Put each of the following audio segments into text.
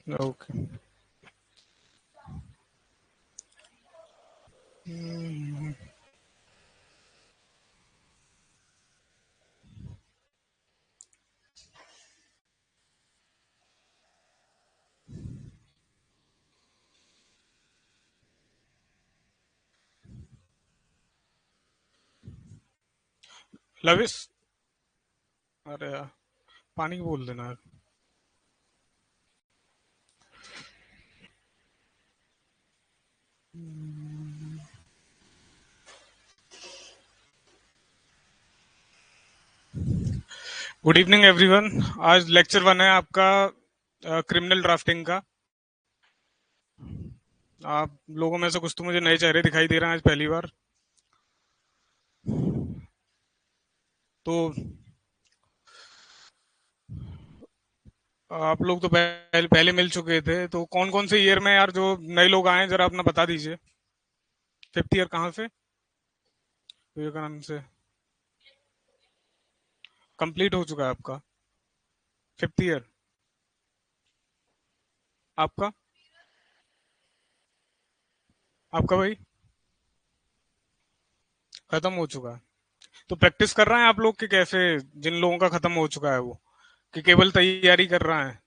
Okay. Lavish, अरे यार, पानी की बोल देना यार। Good evening everyone. आज लेक्चर 1 है आपका क्रिमिनल ड्राफ्टिंग का। आप लोगों में से कुछ तो मुझे नए चेहरे दिखाई दे रहे हैं आज पहली बार। तो आप लोग तो पहले पहले मिल चुके थे, तो कौन कौन से ईयर में यार जो नए लोग आए हैं जरा अपना बता दीजिए। फिफ्थ ईयर कहाँ से? विवेकानंद से कंप्लीट हो चुका है आपका फिफ्थ ईयर? आपका आपका भाई खत्म हो चुका है? तो प्रैक्टिस कर रहे हैं आप लोग कि कैसे? जिन लोगों का खत्म हो चुका है वो, कि केवल तैयारी कर रहा है?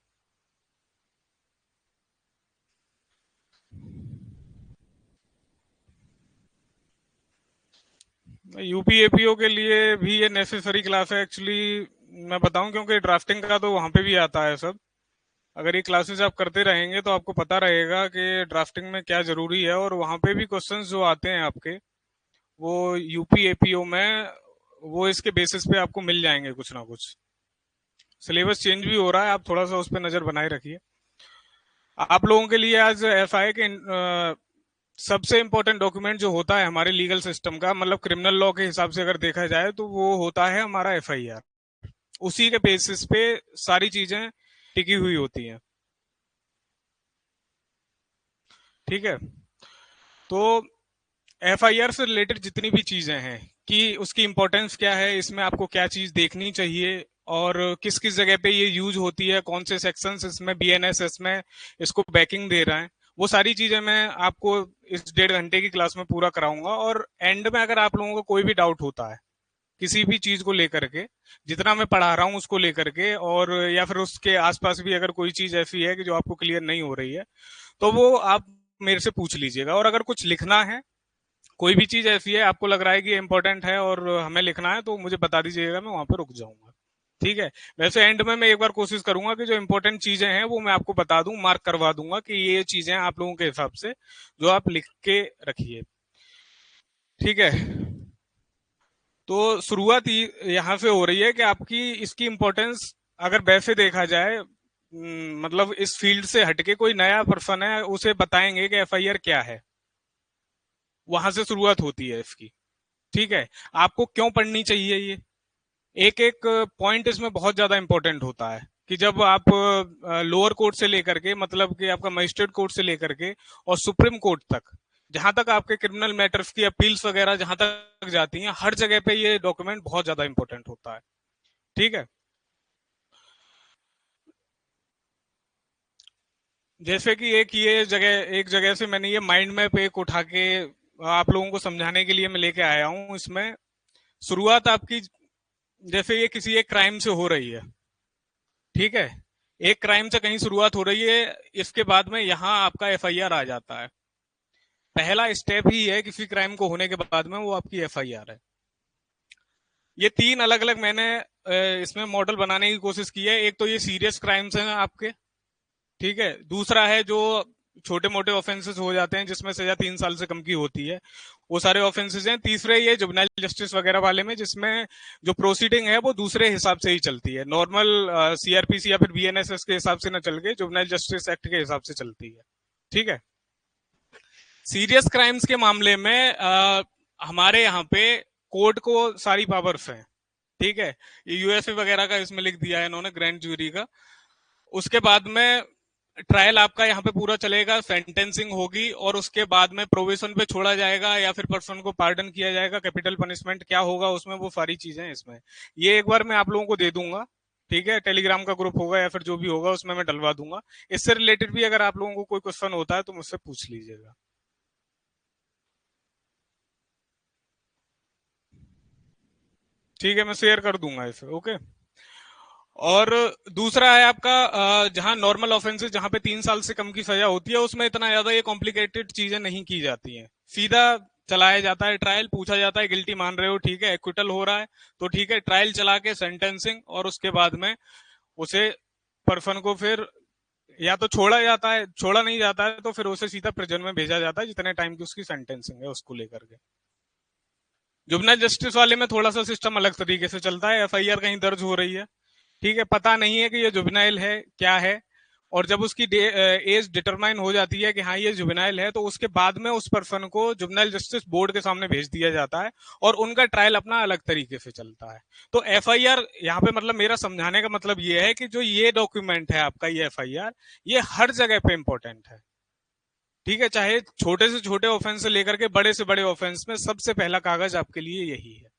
यूपी एपीओ के लिए भी ये नेसेसरी क्लास है एक्चुअली। मैं बताऊं, क्योंकि ड्राफ्टिंग का तो वहां पे भी आता है सब। अगर ये क्लासेस आप करते रहेंगे तो आपको पता रहेगा कि ड्राफ्टिंग में क्या जरूरी है, और वहां पे भी क्वेश्चंस जो आते हैं आपके, वो यूपी एपीओ में, वो इसके बेसिस पे आपको मिल जाएंगे कुछ ना कुछ। सिलेबस चेंज भी हो रहा है, आप थोड़ा सा उस पर नजर बनाए रखिए। आप लोगों के लिए आज ऐसा है कि सबसे इम्पोर्टेंट डॉक्यूमेंट जो होता है हमारे लीगल सिस्टम का, मतलब क्रिमिनल लॉ के हिसाब से अगर देखा जाए, तो वो होता है हमारा एफआईआर। उसी के बेसिस पे सारी चीजें टिकी हुई होती हैं। ठीक है। तो एफआईआर से रिलेटेड जितनी भी चीजें हैं, कि उसकी इंपॉर्टेंस क्या है, इसमें आपको क्या चीज देखनी चाहिए, और किस किस जगह पे ये यूज होती है, कौन से सेक्शंस इसमें बीएनएस में इसको बैकिंग दे रहा है, वो सारी चीजें मैं आपको इस 1.5 घंटे की क्लास में पूरा कराऊंगा। और एंड में अगर आप लोगों को कोई भी डाउट होता है किसी भी चीज को लेकर के, जितना मैं पढ़ा रहा हूँ उसको लेकर के, और या फिर उसके आसपास भी अगर कोई चीज ऐसी है कि जो आपको क्लियर नहीं हो रही है, तो वो आप मेरे से पूछ लीजिएगा। और अगर कुछ लिखना है, कोई भी चीज ऐसी है आपको लग रहा है कि इम्पोर्टेंट है और हमें लिखना है, तो मुझे बता दीजिएगा, मैं वहां पर रुक जाऊंगा। ठीक है। वैसे एंड में मैं एक बार कोशिश करूंगा कि जो इम्पोर्टेंट चीजें हैं वो मैं आपको बता दूं, मार्क करवा दूंगा कि ये चीजें आप लोगों के हिसाब से जो आप लिख के रखिए। ठीक है। तो शुरुआत यहाँ से हो रही है कि आपकी इसकी इम्पोर्टेंस, अगर वैसे देखा जाए, मतलब इस फील्ड से हटके कोई नया पर्सन है उसे बताएंगे कि एफआईआर क्या है, वहां से शुरुआत होती है इसकी। ठीक है। आपको क्यों पढ़नी चाहिए ये, एक एक पॉइंट इसमें बहुत ज्यादा इंपॉर्टेंट होता है। कि जब आप लोअर कोर्ट से लेकर के, मतलब कि आपका मजिस्ट्रेट कोर्ट से लेकर के और सुप्रीम कोर्ट तक, जहां तक आपके क्रिमिनल मैटर्स की अपील्स वगैरह जहां तक जाती हैं, हर जगह पे ये डॉक्यूमेंट बहुत ज्यादा इंपॉर्टेंट होता है। ठीक है। जैसे कि एक जगह से मैंने ये माइंड मैप एक उठा के आप लोगों को समझाने के लिए मैं लेके आया हूं। इसमें शुरुआत आपकी, जैसे ये किसी एक क्राइम से हो रही है, ठीक है, एक क्राइम से कहीं शुरुआत हो रही है, इसके बाद में यहाँ आपका एफआईआर आ जाता है। पहला स्टेप ही है किसी क्राइम को होने के बाद में, वो आपकी एफआईआर है। ये तीन अलग अलग मैंने इसमें मॉडल बनाने की कोशिश की है। एक तो ये सीरियस क्राइम्स हैं आपके, ठीक है। दूसरा है जो छोटे मोटे ऑफेंसेस हो जाते हैं जिसमें सजा 3 साल से कम की होती है, वो सारे ऑफेंसेस हैं। तीसरे ये जुवेनाइल जस्टिस वगैरह वाले में, जिसमें जो प्रोसीडिंग है वो दूसरे हिसाब से ही चलती है, नॉर्मल सीआरपीसी या फिर बीएनएसएस के हिसाब से ना चल के जुवेनाइल जस्टिस एक्ट के हिसाब से चलती है। ठीक है। सीरियस क्राइम्स के मामले में हमारे यहाँ पे कोर्ट को सारी पावर्स हैं। ठीक है। ये यूएसए वगैरह का इसमें लिख दिया है इन्होंने, ग्रैंड जूरी का। उसके बाद में ट्रायल आपका यहाँ पे पूरा चलेगा, सेंटेंसिंग होगी, और उसके बाद में प्रोविजन पे छोड़ा जाएगा या फिर पर्सन को पार्डन किया जाएगा, कैपिटल पनिशमेंट क्या होगा उसमें, वो सारी चीजें इसमें। ये एक बार मैं आप लोगों को दे दूंगा। ठीक है, टेलीग्राम का ग्रुप होगा या फिर जो भी होगा उसमें मैं डलवा दूंगा। इससे रिलेटेड भी अगर आप लोगों को कोई क्वेश्चन होता है तो मुझसे पूछ लीजिएगा। ठीक है, मैं शेयर कर दूंगा इसे। ओके। और दूसरा है आपका जहां नॉर्मल ऑफेंसेस जहां पे 3 साल से कम की सजा होती है उसमें इतना ज्यादा ये कॉम्प्लिकेटेड चीजें नहीं की जाती हैं। सीधा चलाया जाता है ट्रायल, पूछा जाता है गिल्टी मान रहे हो, ठीक है, एक्विटल हो रहा है तो ठीक है, ट्रायल चला के सेंटेंसिंग, और उसके बाद में उसे पर्सन को फिर या तो छोड़ा जाता है, छोड़ा नहीं जाता है तो फिर उसे सीधा प्रिजन में भेजा जाता है जितने टाइम की उसकी सेंटेंसिंग है उसको लेकर के। जुबनाइल जस्टिस वाले में थोड़ा सा सिस्टम अलग तरीके से चलता है। एफआईआर कहीं दर्ज हो रही है, ठीक है, पता नहीं है कि ये जुबनाइल है क्या है, और जब उसकी एज डिटरमाइन हो जाती है कि हाँ ये जुबनाइल है तो उसके बाद में उस पर्सन को जुबनाइल जस्टिस बोर्ड के सामने भेज दिया जाता है और उनका ट्रायल अपना अलग तरीके से चलता है। तो एफआईआर यहाँ पे मतलब मेरा समझाने का मतलब ये है कि जो ये डॉक्यूमेंट है आपका, ये एफआईआर, ये हर जगह पे इंपॉर्टेंट है। ठीक है, चाहे छोटे से छोटे ऑफेंस से लेकर के बड़े से बड़े ऑफेंस में सबसे पहला कागज आपके लिए यही है।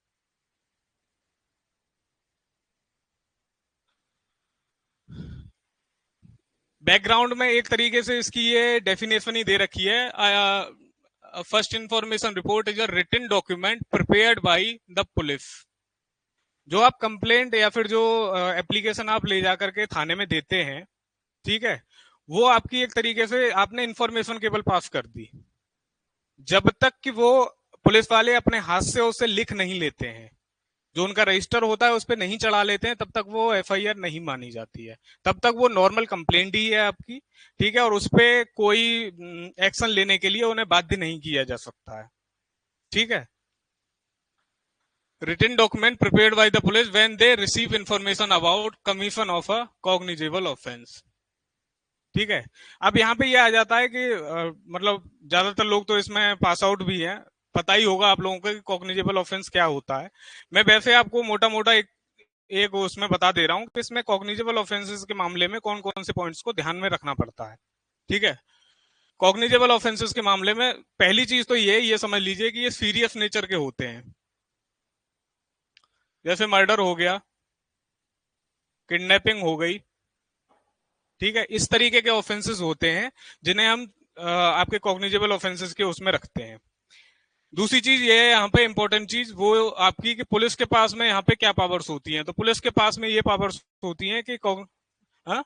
बैकग्राउंड में एक तरीके से इसकी ये डेफिनेशन ही दे रखी है। First information report is a written document prepared by the police. जो आप कंप्लेंट या फिर जो एप्लीकेशन आप ले जा करके थाने में देते हैं, ठीक है, वो आपकी एक तरीके से आपने इंफॉर्मेशन केवल पास कर दी। जब तक कि वो पुलिस वाले अपने हाथ से उसे लिख नहीं लेते हैं, जो उनका रजिस्टर होता है उस पर नहीं चढ़ा लेते हैं, तब तक वो एफआईआर नहीं मानी जाती है। तब तक वो नॉर्मल कंप्लेंट ही है आपकी। ठीक है, और उस पर कोई एक्शन लेने के लिए उन्हें बाध्य नहीं किया जा सकता है। ठीक है, written document prepared by the police when they receive information about commission of a cognizable offence. ठीक है, अब यहाँ पे ये आ जाता है कि मतलब ज्यादातर लोग तो इसमें पास आउट भी हैं, पता ही होगा आप लोगों को कि कॉग्निजेबल ऑफेंस क्या होता है। मैं वैसे आपको मोटा मोटा एक उसमें बता दे रहा हूँ कि इसमें कॉग्निजेबल ऑफेंसेस के मामले में कौन कौन से पॉइंट्स को ध्यान में रखना पड़ता है। ठीक है, कॉग्निजेबल ऑफेंसेस के मामले में पहली चीज तो ये समझ लीजिए कि ये सीरियस नेचर के होते हैं। जैसे मर्डर हो गया, किडनैपिंग हो गई, ठीक है, इस तरीके के ऑफेंसेस होते हैं जिन्हें हम आपके कॉग्निजेबल ऑफेंसेस के उसमें रखते हैं। दूसरी चीज ये है यहाँ पे इंपॉर्टेंट चीज वो आपकी कि पुलिस के पास में यहाँ पे क्या पावर्स होती हैं। तो पुलिस के पास में ये पावर्स होती हैं कि हाँ,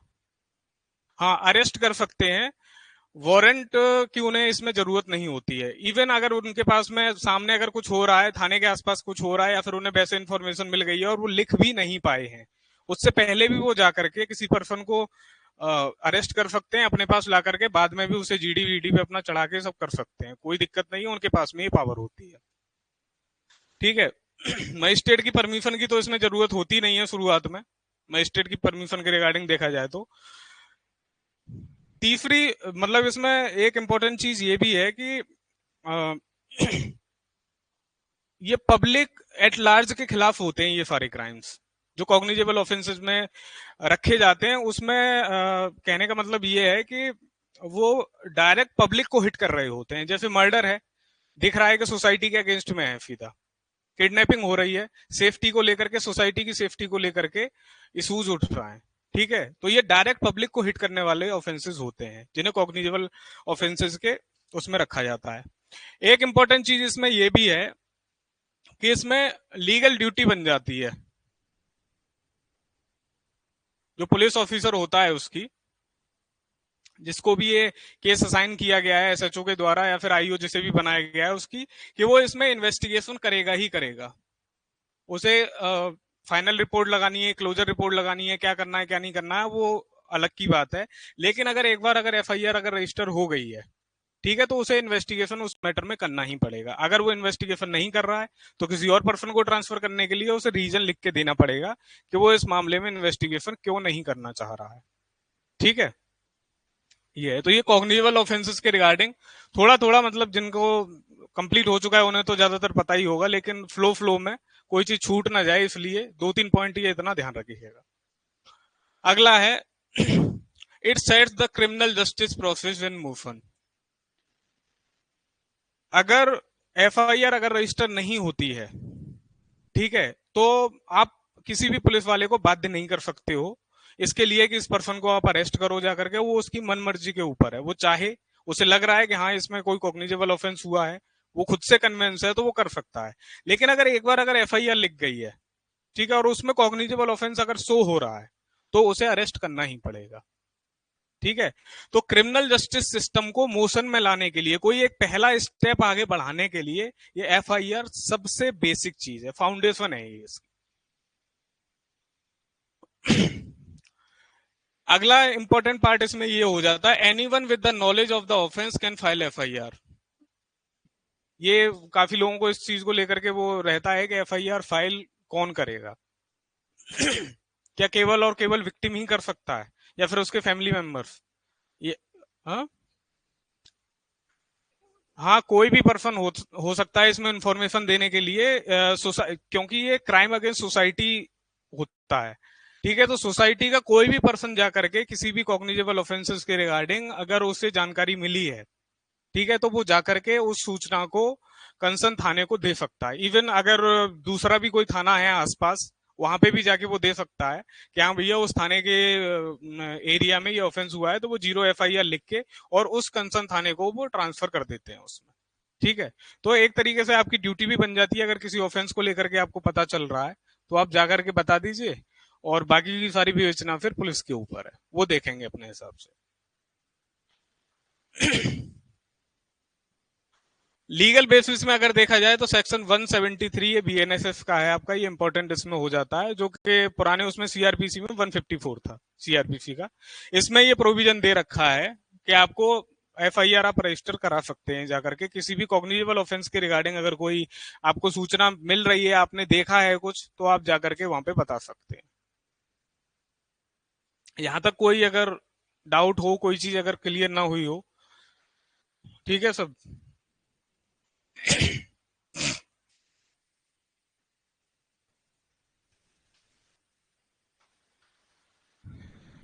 हाँ, अरेस्ट कर सकते हैं। वारंट की उन्हें इसमें जरूरत नहीं होती है। इवन अगर उनके पास में सामने अगर कुछ हो रहा है, थाने के आसपास कुछ हो रहा है, या फिर उन्हें वैसे इन्फॉर्मेशन मिल गई है और वो लिख भी नहीं पाए हैं, उससे पहले भी वो जा करके किसी पर्सन को अरेस्ट कर सकते हैं, अपने पास ला करके बाद में भी उसे जीडी वीडी पे अपना चढ़ा के सब कर सकते हैं, कोई दिक्कत नहीं है, उनके पास में ये पावर होती है। ठीक है, मजिस्ट्रेट की परमिशन की तो इसमें जरूरत होती नहीं है शुरुआत में, मजिस्ट्रेट की परमिशन के रिगार्डिंग देखा जाए तो। तीसरी मतलब इसमें एक इंपॉर्टेंट चीज ये भी है कि अ, ये पब्लिक एट लार्ज के खिलाफ होते हैं ये सारे क्राइम्स जो कॉग्निजेबल ऑफेंसेस में रखे जाते हैं। उसमें कहने का मतलब ये है कि वो डायरेक्ट पब्लिक को हिट कर रहे होते हैं। जैसे मर्डर है, दिख रहा है कि सोसाइटी के अगेंस्ट में है सीधा, किडनैपिंग हो रही है, सेफ्टी को लेकर के, सोसाइटी की सेफ्टी को लेकर के इशूज उठ रहा है। ठीक है, तो ये डायरेक्ट पब्लिक को हिट करने वाले ऑफेंसेस होते हैं जिन्हें कॉग्निजेबल ऑफेंसेस के उसमें रखा जाता है। एक इंपॉर्टेंट चीज इसमें यह भी है कि इसमें लीगल ड्यूटी बन जाती है। जो पुलिस ऑफिसर होता है उसकी, जिसको भी ये केस असाइन किया गया है एसएचओ के द्वारा या फिर आईओ जिसे भी बनाया गया है उसकी, कि वो इसमें इन्वेस्टिगेशन करेगा ही करेगा। उसे फाइनल रिपोर्ट लगानी है, क्लोजर रिपोर्ट लगानी है, क्या करना है क्या नहीं करना है वो अलग की बात है। लेकिन अगर एक बार अगर एफआईआर अगर रजिस्टर हो गई है, ठीक है, तो उसे इन्वेस्टिगेशन उस मैटर में करना ही पड़ेगा। अगर वो इन्वेस्टिगेशन नहीं कर रहा है तो किसी और पर्सन को ट्रांसफर करने के लिए उसे रीजन लिख के देना पड़ेगा कि वो इस मामले में इन्वेस्टिगेशन क्यों नहीं करना चाह रहा है। ठीक है, ये है। तो ये कॉग्निजेबल ऑफेंसेस के रिगार्डिंग थोड़ा थोड़ा मतलब जिनको कंप्लीट हो चुका है उन्हें तो ज्यादातर पता ही होगा, लेकिन फ्लो फ्लो में कोई चीज छूट ना जाए इसलिए 2-3 पॉइंट ये इतना ध्यान रखिएगा। अगला है it sets the criminal justice process in motion. अगर एफआईआर अगर रजिस्टर नहीं होती है, ठीक है, तो आप किसी भी पुलिस वाले को बाध्य नहीं कर सकते हो इसके लिए कि इस पर्सन को आप अरेस्ट करो जा करके। वो उसकी मन मर्जी के ऊपर है, वो चाहे, उसे लग रहा है कि हाँ इसमें कोई कॉग्निजेबल ऑफेंस हुआ है, वो खुद से कन्विंस है, तो वो कर सकता है। लेकिन अगर एक बार अगर एफआईआर लिख गई है, ठीक है, और उसमें कॉग्निजेबल ऑफेंस अगर शो हो रहा है, तो उसे अरेस्ट करना ही पड़ेगा। ठीक है। तो क्रिमिनल जस्टिस सिस्टम को मोशन में लाने के लिए, कोई एक पहला स्टेप आगे बढ़ाने के लिए, ये एफआईआर सबसे बेसिक चीज है, फाउंडेशन है ये इसकी। अगला इंपॉर्टेंट पार्ट इसमें ये हो जाता है, anyone with the knowledge of the offence can file FIR. ये काफी लोगों को इस चीज को लेकर के वो रहता है कि एफआईआर फाइल कौन करेगा। क्या केवल और केवल विक्टिम ही कर सकता है, या फिर उसके फैमिली मेंबर्स? ये, हाँ, हाँ, कोई भी पर्सन हो सकता है इसमें इंफॉर्मेशन देने के लिए, क्योंकि ये क्राइम अगेंस्ट सोसाइटी होता है। ठीक है, तो सोसाइटी का कोई भी पर्सन जा करके किसी भी कॉग्निजेबल ऑफेंसेस के रिगार्डिंग अगर उसे जानकारी मिली है, ठीक है, तो वो जा करके उस सूचना को कंसर्न थाने को दे सकता है। इवन अगर दूसरा भी कोई थाना है आसपास, वहां पे भी जाके वो दे सकता है कि हाँ भैया उस थाने के एरिया में ये ऑफेंस हुआ है, तो वो 0 एफआईआर लिख के और उस कंसर्न थाने को वो ट्रांसफर कर देते हैं उसमें। ठीक है, तो एक तरीके से आपकी ड्यूटी भी बन जाती है, अगर किसी ऑफेंस को लेकर के आपको पता चल रहा है, तो आप जाकर के बता दीजिए, और बाकी की सारी विवेचना फिर पुलिस के ऊपर है, वो देखेंगे अपने हिसाब से। लीगल बेसिस में अगर देखा जाए तो सेक्शन 173 ये बीएनएसएस का है आपका, ये इंपॉर्टेंट इसमें हो जाता है, जो कि पुराने उसमें सीआरपीसी में 154 था सीआरपीसी का। इसमें ये प्रोविजन दे रखा है कि आपको एफआईआर आप रजिस्टर करा सकते हैं जाकर के किसी भी कॉग्निजेबल ऑफेंस के रिगार्डिंग। अगर कोई आपको सूचना मिल रही है, आपने देखा है कुछ, तो आप जाकर के वहां पे बता सकते हैं। यहां तक कोई अगर डाउट हो, कोई चीज अगर क्लियर ना हुई हो, ठीक है सब।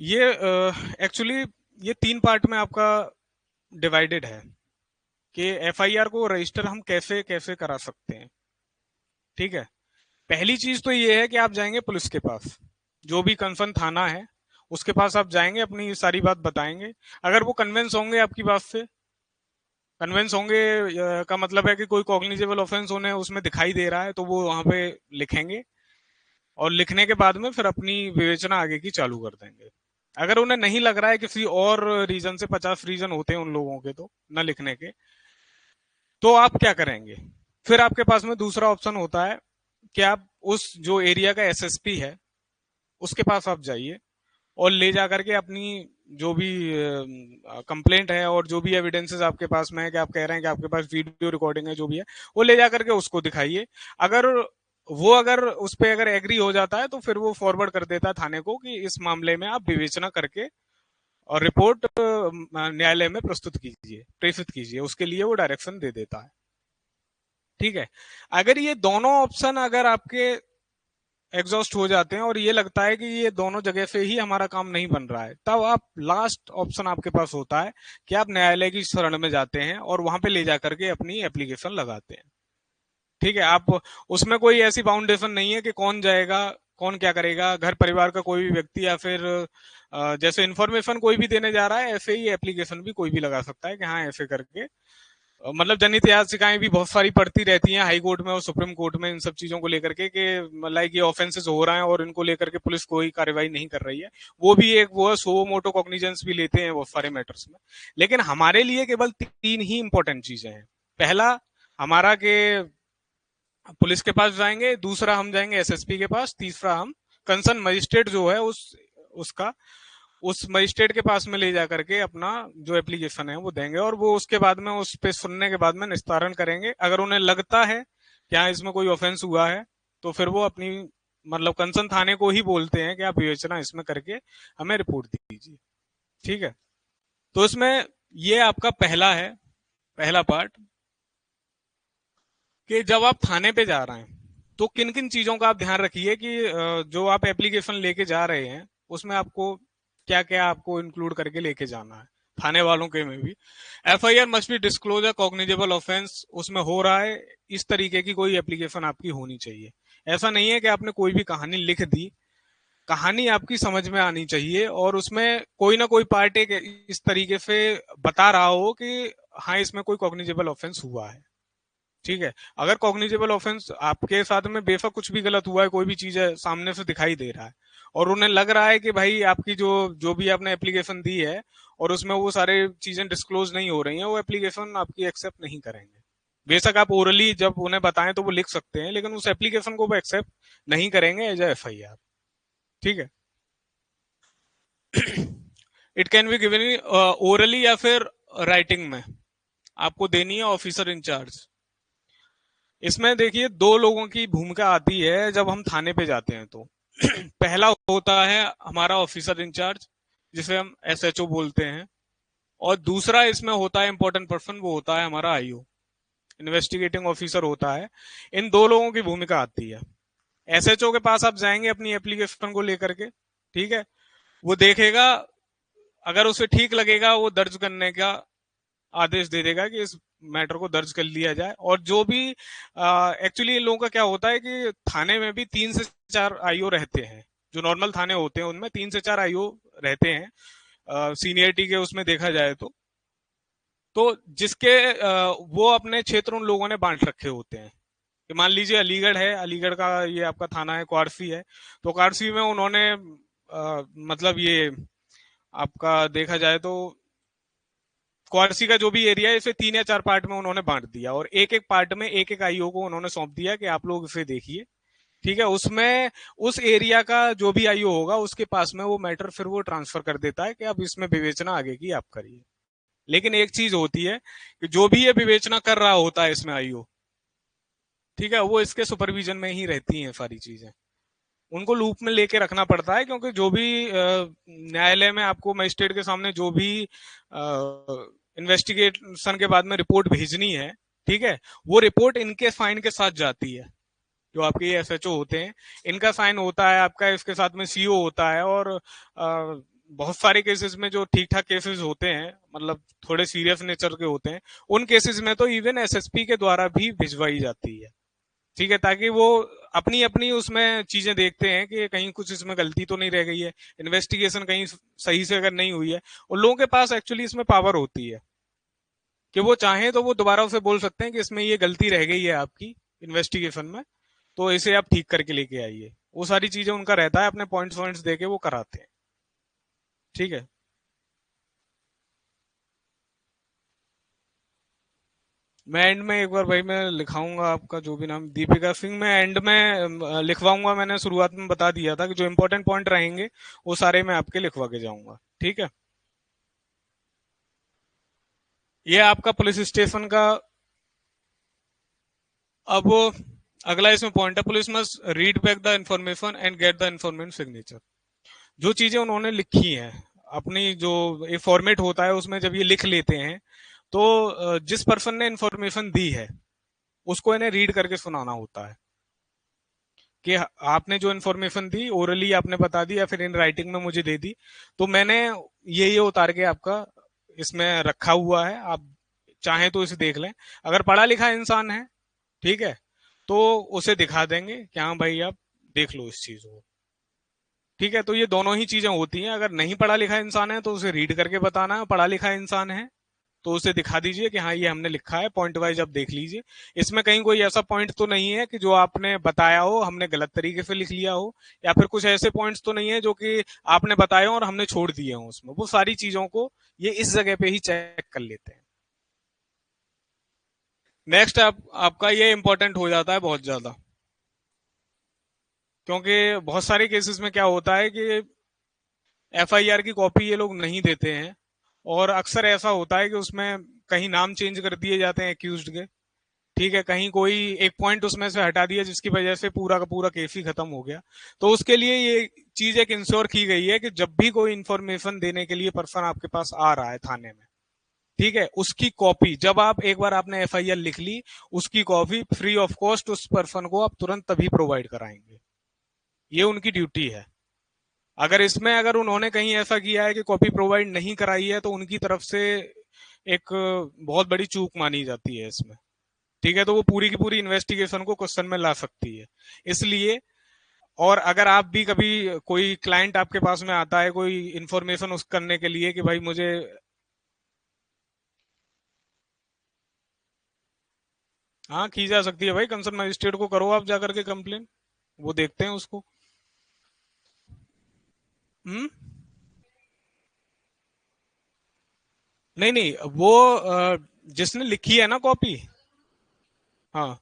ये एक्चुअली ये 3 पार्ट में आपका डिवाइडेड है कि एफआईआर को रजिस्टर हम कैसे कैसे करा सकते हैं। ठीक है, पहली चीज तो ये है कि आप जाएंगे पुलिस के पास, जो भी कंसर्न थाना है उसके पास आप जाएंगे, अपनी सारी बात बताएंगे। अगर वो कन्विंस होंगे आपकी बात से, कन्विंस होंगे का मतलब है कि कोई कॉग्निजेबल ऑफेंस उन्हें उसमें दिखाई दे रहा है, तो वो वहां पे लिखेंगे, और लिखने के बाद में फिर अपनी विवेचना आगे की चालू कर देंगे। अगर उन्हें नहीं लग रहा है, किसी और रीजन से, 50 रीजन होते हैं उन लोगों के तो न लिखने के, तो आप क्या करेंगे? फिर आपके पास में दूसरा ऑप्शन होता है कि आप उस जो एरिया का एसएसपी है उसके पास आप जाइए, और ले जा करके अपनी जो भी कंप्लेंट है और जो भी एविडेंसेस आपके पास में है, कि आप कह रहे हैं कि आपके पास वीडियो रिकॉर्डिंग है, जो भी है, वो ले जा करके उसको दिखाइए। अगर वो अगर उस पर अगर एग्री हो जाता है, तो फिर वो फॉरवर्ड कर देता है थाने को कि इस मामले में आप विवेचना करके और रिपोर्ट न्यायालय में प्रस्तुत कीजिए, प्रेषित कीजिए, उसके लिए वो डायरेक्शन दे देता है। ठीक है, अगर ये दोनों ऑप्शन अगर आपके एग्जॉस्ट हो जाते हैं और ये लगता है कि ये दोनों जगह से ही हमारा काम नहीं बन रहा है, तब आप लास्ट ऑप्शन आपके पास होता है कि आप न्यायालय की शरण में जाते हैं और वहां पे ले जाकर के अपनी एप्लीकेशन लगाते हैं। ठीक है, आप उसमें कोई ऐसी बाउंडेशन नहीं है कि कौन जाएगा, कौन क्या करेगा, घर परिवार का कोई भी व्यक्ति, या फिर जैसे इन्फॉर्मेशन कोई भी देने जा रहा है, ऐसे ही एप्लीकेशन भी कोई भी लगा सकता है कि हाँ ऐसे करके, मतलब जनहित याचिकाएं भी बहुत सारी पड़ती रहती हैं हाई कोर्ट में और सुप्रीम कोर्ट में इन सब चीजों को लेकर के, कि लाइक ये ऑफेंसेस हो रहे हैं और इनको लेकर के पुलिस कोई कार्रवाई नहीं कर रही है। वो भी एक वो सो मोटो कॉग्निजेंस भी लेते हैं बहुत सारे मैटर्स में। लेकिन हमारे लिए केवल 3 ही इंपॉर्टेंट चीजें हैं। पहला हमारा के पुलिस के पास जाएंगे, दूसरा हम जाएंगे एसएसपी के पास, तीसरा हम कंसर्न मजिस्ट्रेट जो है उसका उस मजिस्ट्रेट के पास में ले जा करके अपना जो एप्लीकेशन है वो देंगे, और वो उसके बाद में उस पे सुनने के बाद में निस्तारण करेंगे। अगर उन्हें लगता है कि हाँ इसमें कोई ऑफेंस हुआ है, तो फिर वो अपनी मतलब कंसर्न थाने को ही बोलते हैं कि आप विवेचना इसमें करके हमें रिपोर्ट दीजिए। ठीक है, तो इसमें ये आपका पहला है, पहला पार्ट, कि जब आप थाने पे जा रहे हैं तो किन किन चीजों का आप ध्यान रखिए कि जो आप एप्लीकेशन लेके जा रहे हैं उसमें आपको क्या क्या आपको इंक्लूड करके लेके जाना है। थाने वालों के में भी FIR must be disclosure cognizable offence उसमें हो रहा है, इस तरीके की कोई एप्लीकेशन आपकी होनी चाहिए। ऐसा नहीं है कि आपने कोई भी कहानी लिख दी, कहानी आपकी समझ में आनी चाहिए और उसमें कोई ना कोई पार्ट एक इस तरीके से बता रहा हो कि हाँ इसमें कोई कॉग्निजेबल ऑफेंस हुआ है। ठीक है, अगर कॉग्निजेबल ऑफेंस आपके साथ में बेशक कुछ भी गलत हुआ है, कोई भी चीज है सामने से दिखाई दे रहा है और उन्हें लग रहा है कि भाई आपकी जो जो भी आपने एप्लीकेशन दी है और उसमें वो सारे चीजें डिस्क्लोज नहीं हो रही हैं, वो एप्लीकेशन आपकी एक्सेप्ट नहीं करेंगे। बेशक आप ओरली जब उन्हें बताएं तो वो लिख सकते हैं, लेकिन उस एप्लीकेशन को वो एक्सेप्ट नहीं करेंगे एज एफ आई आर। ठीक है। It can be given orally या फिर राइटिंग में आपको देनी है ऑफिसर इंचार्ज। इसमें देखिए दो लोगों की भूमिका आती है जब हम थाने पे जाते हैं तो पहला होता है हमारा ऑफिसर इंचार्ज, जिसे हम एसएचओ बोलते हैं, और दूसरा इसमें होता है इंपॉर्टेंट पर्सन, वो होता है हमारा आईओ, इन्वेस्टिगेटिंग ऑफिसर होता है। इन दो लोगों की भूमिका आती है। एसएचओ के पास आप जाएंगे अपनी एप्लीकेशन को लेकर के, ठीक है, वो देखेगा, अगर उसे ठीक लगेगा वो दर्ज करने का आदेश दे देगा कि इस मैटर को दर्ज कर लिया जाए। और जो भी एक्चुअली इन लोगों का क्या होता है कि थाने में भी 3 से 4 आईओ रहते हैं। जो नॉर्मल थाने होते हैं उनमें 3 से 4 आईओ रहते हैं सीनियरिटी के उसमें देखा जाए तो जिसके वो अपने क्षेत्र उन लोगों ने बांट रखे होते हैं कि मान लीजिए अलीगढ़ है, अलीगढ़ का ये आपका थाना है, क्वारसी है, तो क्वारसी में उन्होंने मतलब ये आपका देखा जाए तो क्वारसी का जो भी एरिया है इसे 3 या 4 पार्ट में उन्होंने बांट दिया और एक एक पार्ट में एक एक आईओ को उन्होंने सौंप दिया कि आप लोग इसे देखिए। ठीक है, उसमें उस एरिया का जो भी आईओ होगा उसके पास में वो मैटर फिर वो ट्रांसफर कर देता है कि अब इसमें विवेचना आगे की आप करिए। लेकिन एक चीज होती है कि जो भी ये विवेचना कर रहा होता है इसमें आईओ, ठीक है, वो इसके सुपरविजन में ही रहती हैं सारी चीजें। उनको लूप में लेके रखना पड़ता है क्योंकि जो भी न्यायालय में आपको मजिस्ट्रेट के सामने जो भी इन्वेस्टिगेशन के बाद में रिपोर्ट भेजनी है, ठीक है, वो रिपोर्ट इनके साइन के साथ जाती है। जो आपके एसएचओ होते हैं इनका साइन होता है आपका, इसके साथ में सीओ होता है। और बहुत सारे केसेस में जो ठीक ठाक केसेस होते हैं, मतलब थोड़े सीरियस नेचर के होते हैं, उन केसेस में तो इवन एसएसपी के द्वारा भी भिजवाई जाती है। ठीक है, ताकि वो अपनी अपनी उसमें चीजें देखते हैं कि कहीं कुछ इसमें गलती तो नहीं रह गई है, इन्वेस्टिगेशन कहीं सही से अगर नहीं हुई है। और लोगों के पास एक्चुअली इसमें पावर होती है कि वो चाहें तो वो दोबारा उसे बोल सकते हैं कि इसमें ये गलती रह गई है आपकी इन्वेस्टिगेशन में, तो इसे आप ठीक करके लेके आइए। वो सारी चीजें उनका रहता है, अपने पॉइंट्स वॉइंट्स देके वो कराते हैं। ठीक है। मैं एंड में एक बार भाई मैं लिखाऊंगा आपका जो भी नाम दीपिका सिंह, मैं एंड में लिखवाऊंगा। मैंने शुरुआत में बता दिया था कि जो इंपॉर्टेंट पॉइंट रहेंगे वो सारे मैं आपके लिखवा के जाऊंगा। ठीक है। ये आपका पुलिस स्टेशन का। अब अगला इसमें पॉइंट है, police must read back the information and get the इंफॉर्मेंट signature. जो चीजें उन्होंने लिखी हैं, अपनी जो एक फॉर्मेट होता है उसमें जब ये लिख लेते हैं तो जिस पर्सन ने इंफॉर्मेशन दी है उसको इन्हें रीड करके सुनाना होता है कि आपने जो इन्फॉर्मेशन दी ओरली आपने बता दी या फिर इन राइटिंग में मुझे दे दी, तो मैंने ये उतार के आपका इसमें रखा हुआ है, आप चाहें तो इसे देख लें। अगर पढ़ा लिखा इंसान है, ठीक है, तो उसे दिखा देंगे कि हाँ भाई आप देख लो इस चीज को। ठीक है, तो ये दोनों ही चीजें होती हैं। अगर नहीं पढ़ा लिखा इंसान है तो उसे रीड करके बताना है, पढ़ा लिखा इंसान है तो उसे दिखा दीजिए कि हाँ ये हमने लिखा है, पॉइंट वाइज आप देख लीजिए। इसमें कहीं कोई ऐसा पॉइंट तो नहीं है कि जो आपने बताया हो हमने गलत तरीके से लिख लिया हो, या फिर कुछ ऐसे पॉइंट्स तो नहीं है जो कि आपने बताए हो और हमने छोड़ दिए हो उसमें। वो सारी चीजों को ये इस जगह पे ही चेक कर लेते हैं। नेक्स्ट आपका ये इंपॉर्टेंट हो जाता है बहुत ज्यादा, क्योंकि बहुत सारे केसेस में क्या होता है कि एफआईआर की कॉपी ये लोग नहीं देते हैं और अक्सर ऐसा होता है कि उसमें कहीं नाम चेंज कर दिए जाते हैं एक्यूज्ड के। ठीक है, कहीं कोई एक पॉइंट उसमें से हटा दिया जिसकी वजह से पूरा का पूरा केस ही खत्म हो गया। तो उसके लिए ये चीज एक इंश्योर की गई है कि जब भी कोई इंफॉर्मेशन देने के लिए पर्सन आपके पास आ रहा है थाने में, ठीक है, उसकी कॉपी जब आप एक बार आपने एफआईआर लिख ली, उसकी कॉपी फ्री ऑफ कॉस्ट उस पर्सन को आप तुरंत तभी प्रोवाइड कराएंगे। ये उनकी ड्यूटी है। अगर इसमें अगर उन्होंने कहीं ऐसा किया है कि कॉपी प्रोवाइड नहीं कराई है तो उनकी तरफ से एक बहुत बड़ी चूक मानी जाती है इसमें। ठीक है, तो वो पूरी की पूरी इन्वेस्टिगेशन को क्वेश्चन में ला सकती है। इसलिए, और अगर आप भी कभी, कोई क्लाइंट आपके पास में आता है कोई इंफॉर्मेशन उस करने के लिए कि भाई मुझे, हाँ की जा सकती है भाई, कंसर्न मजिस्ट्रेट को करो आप जाकर के कंप्लेन, वो देखते हैं उसको। हम्म। नहीं नहीं, वो जिसने लिखी है ना कॉपी, हाँ,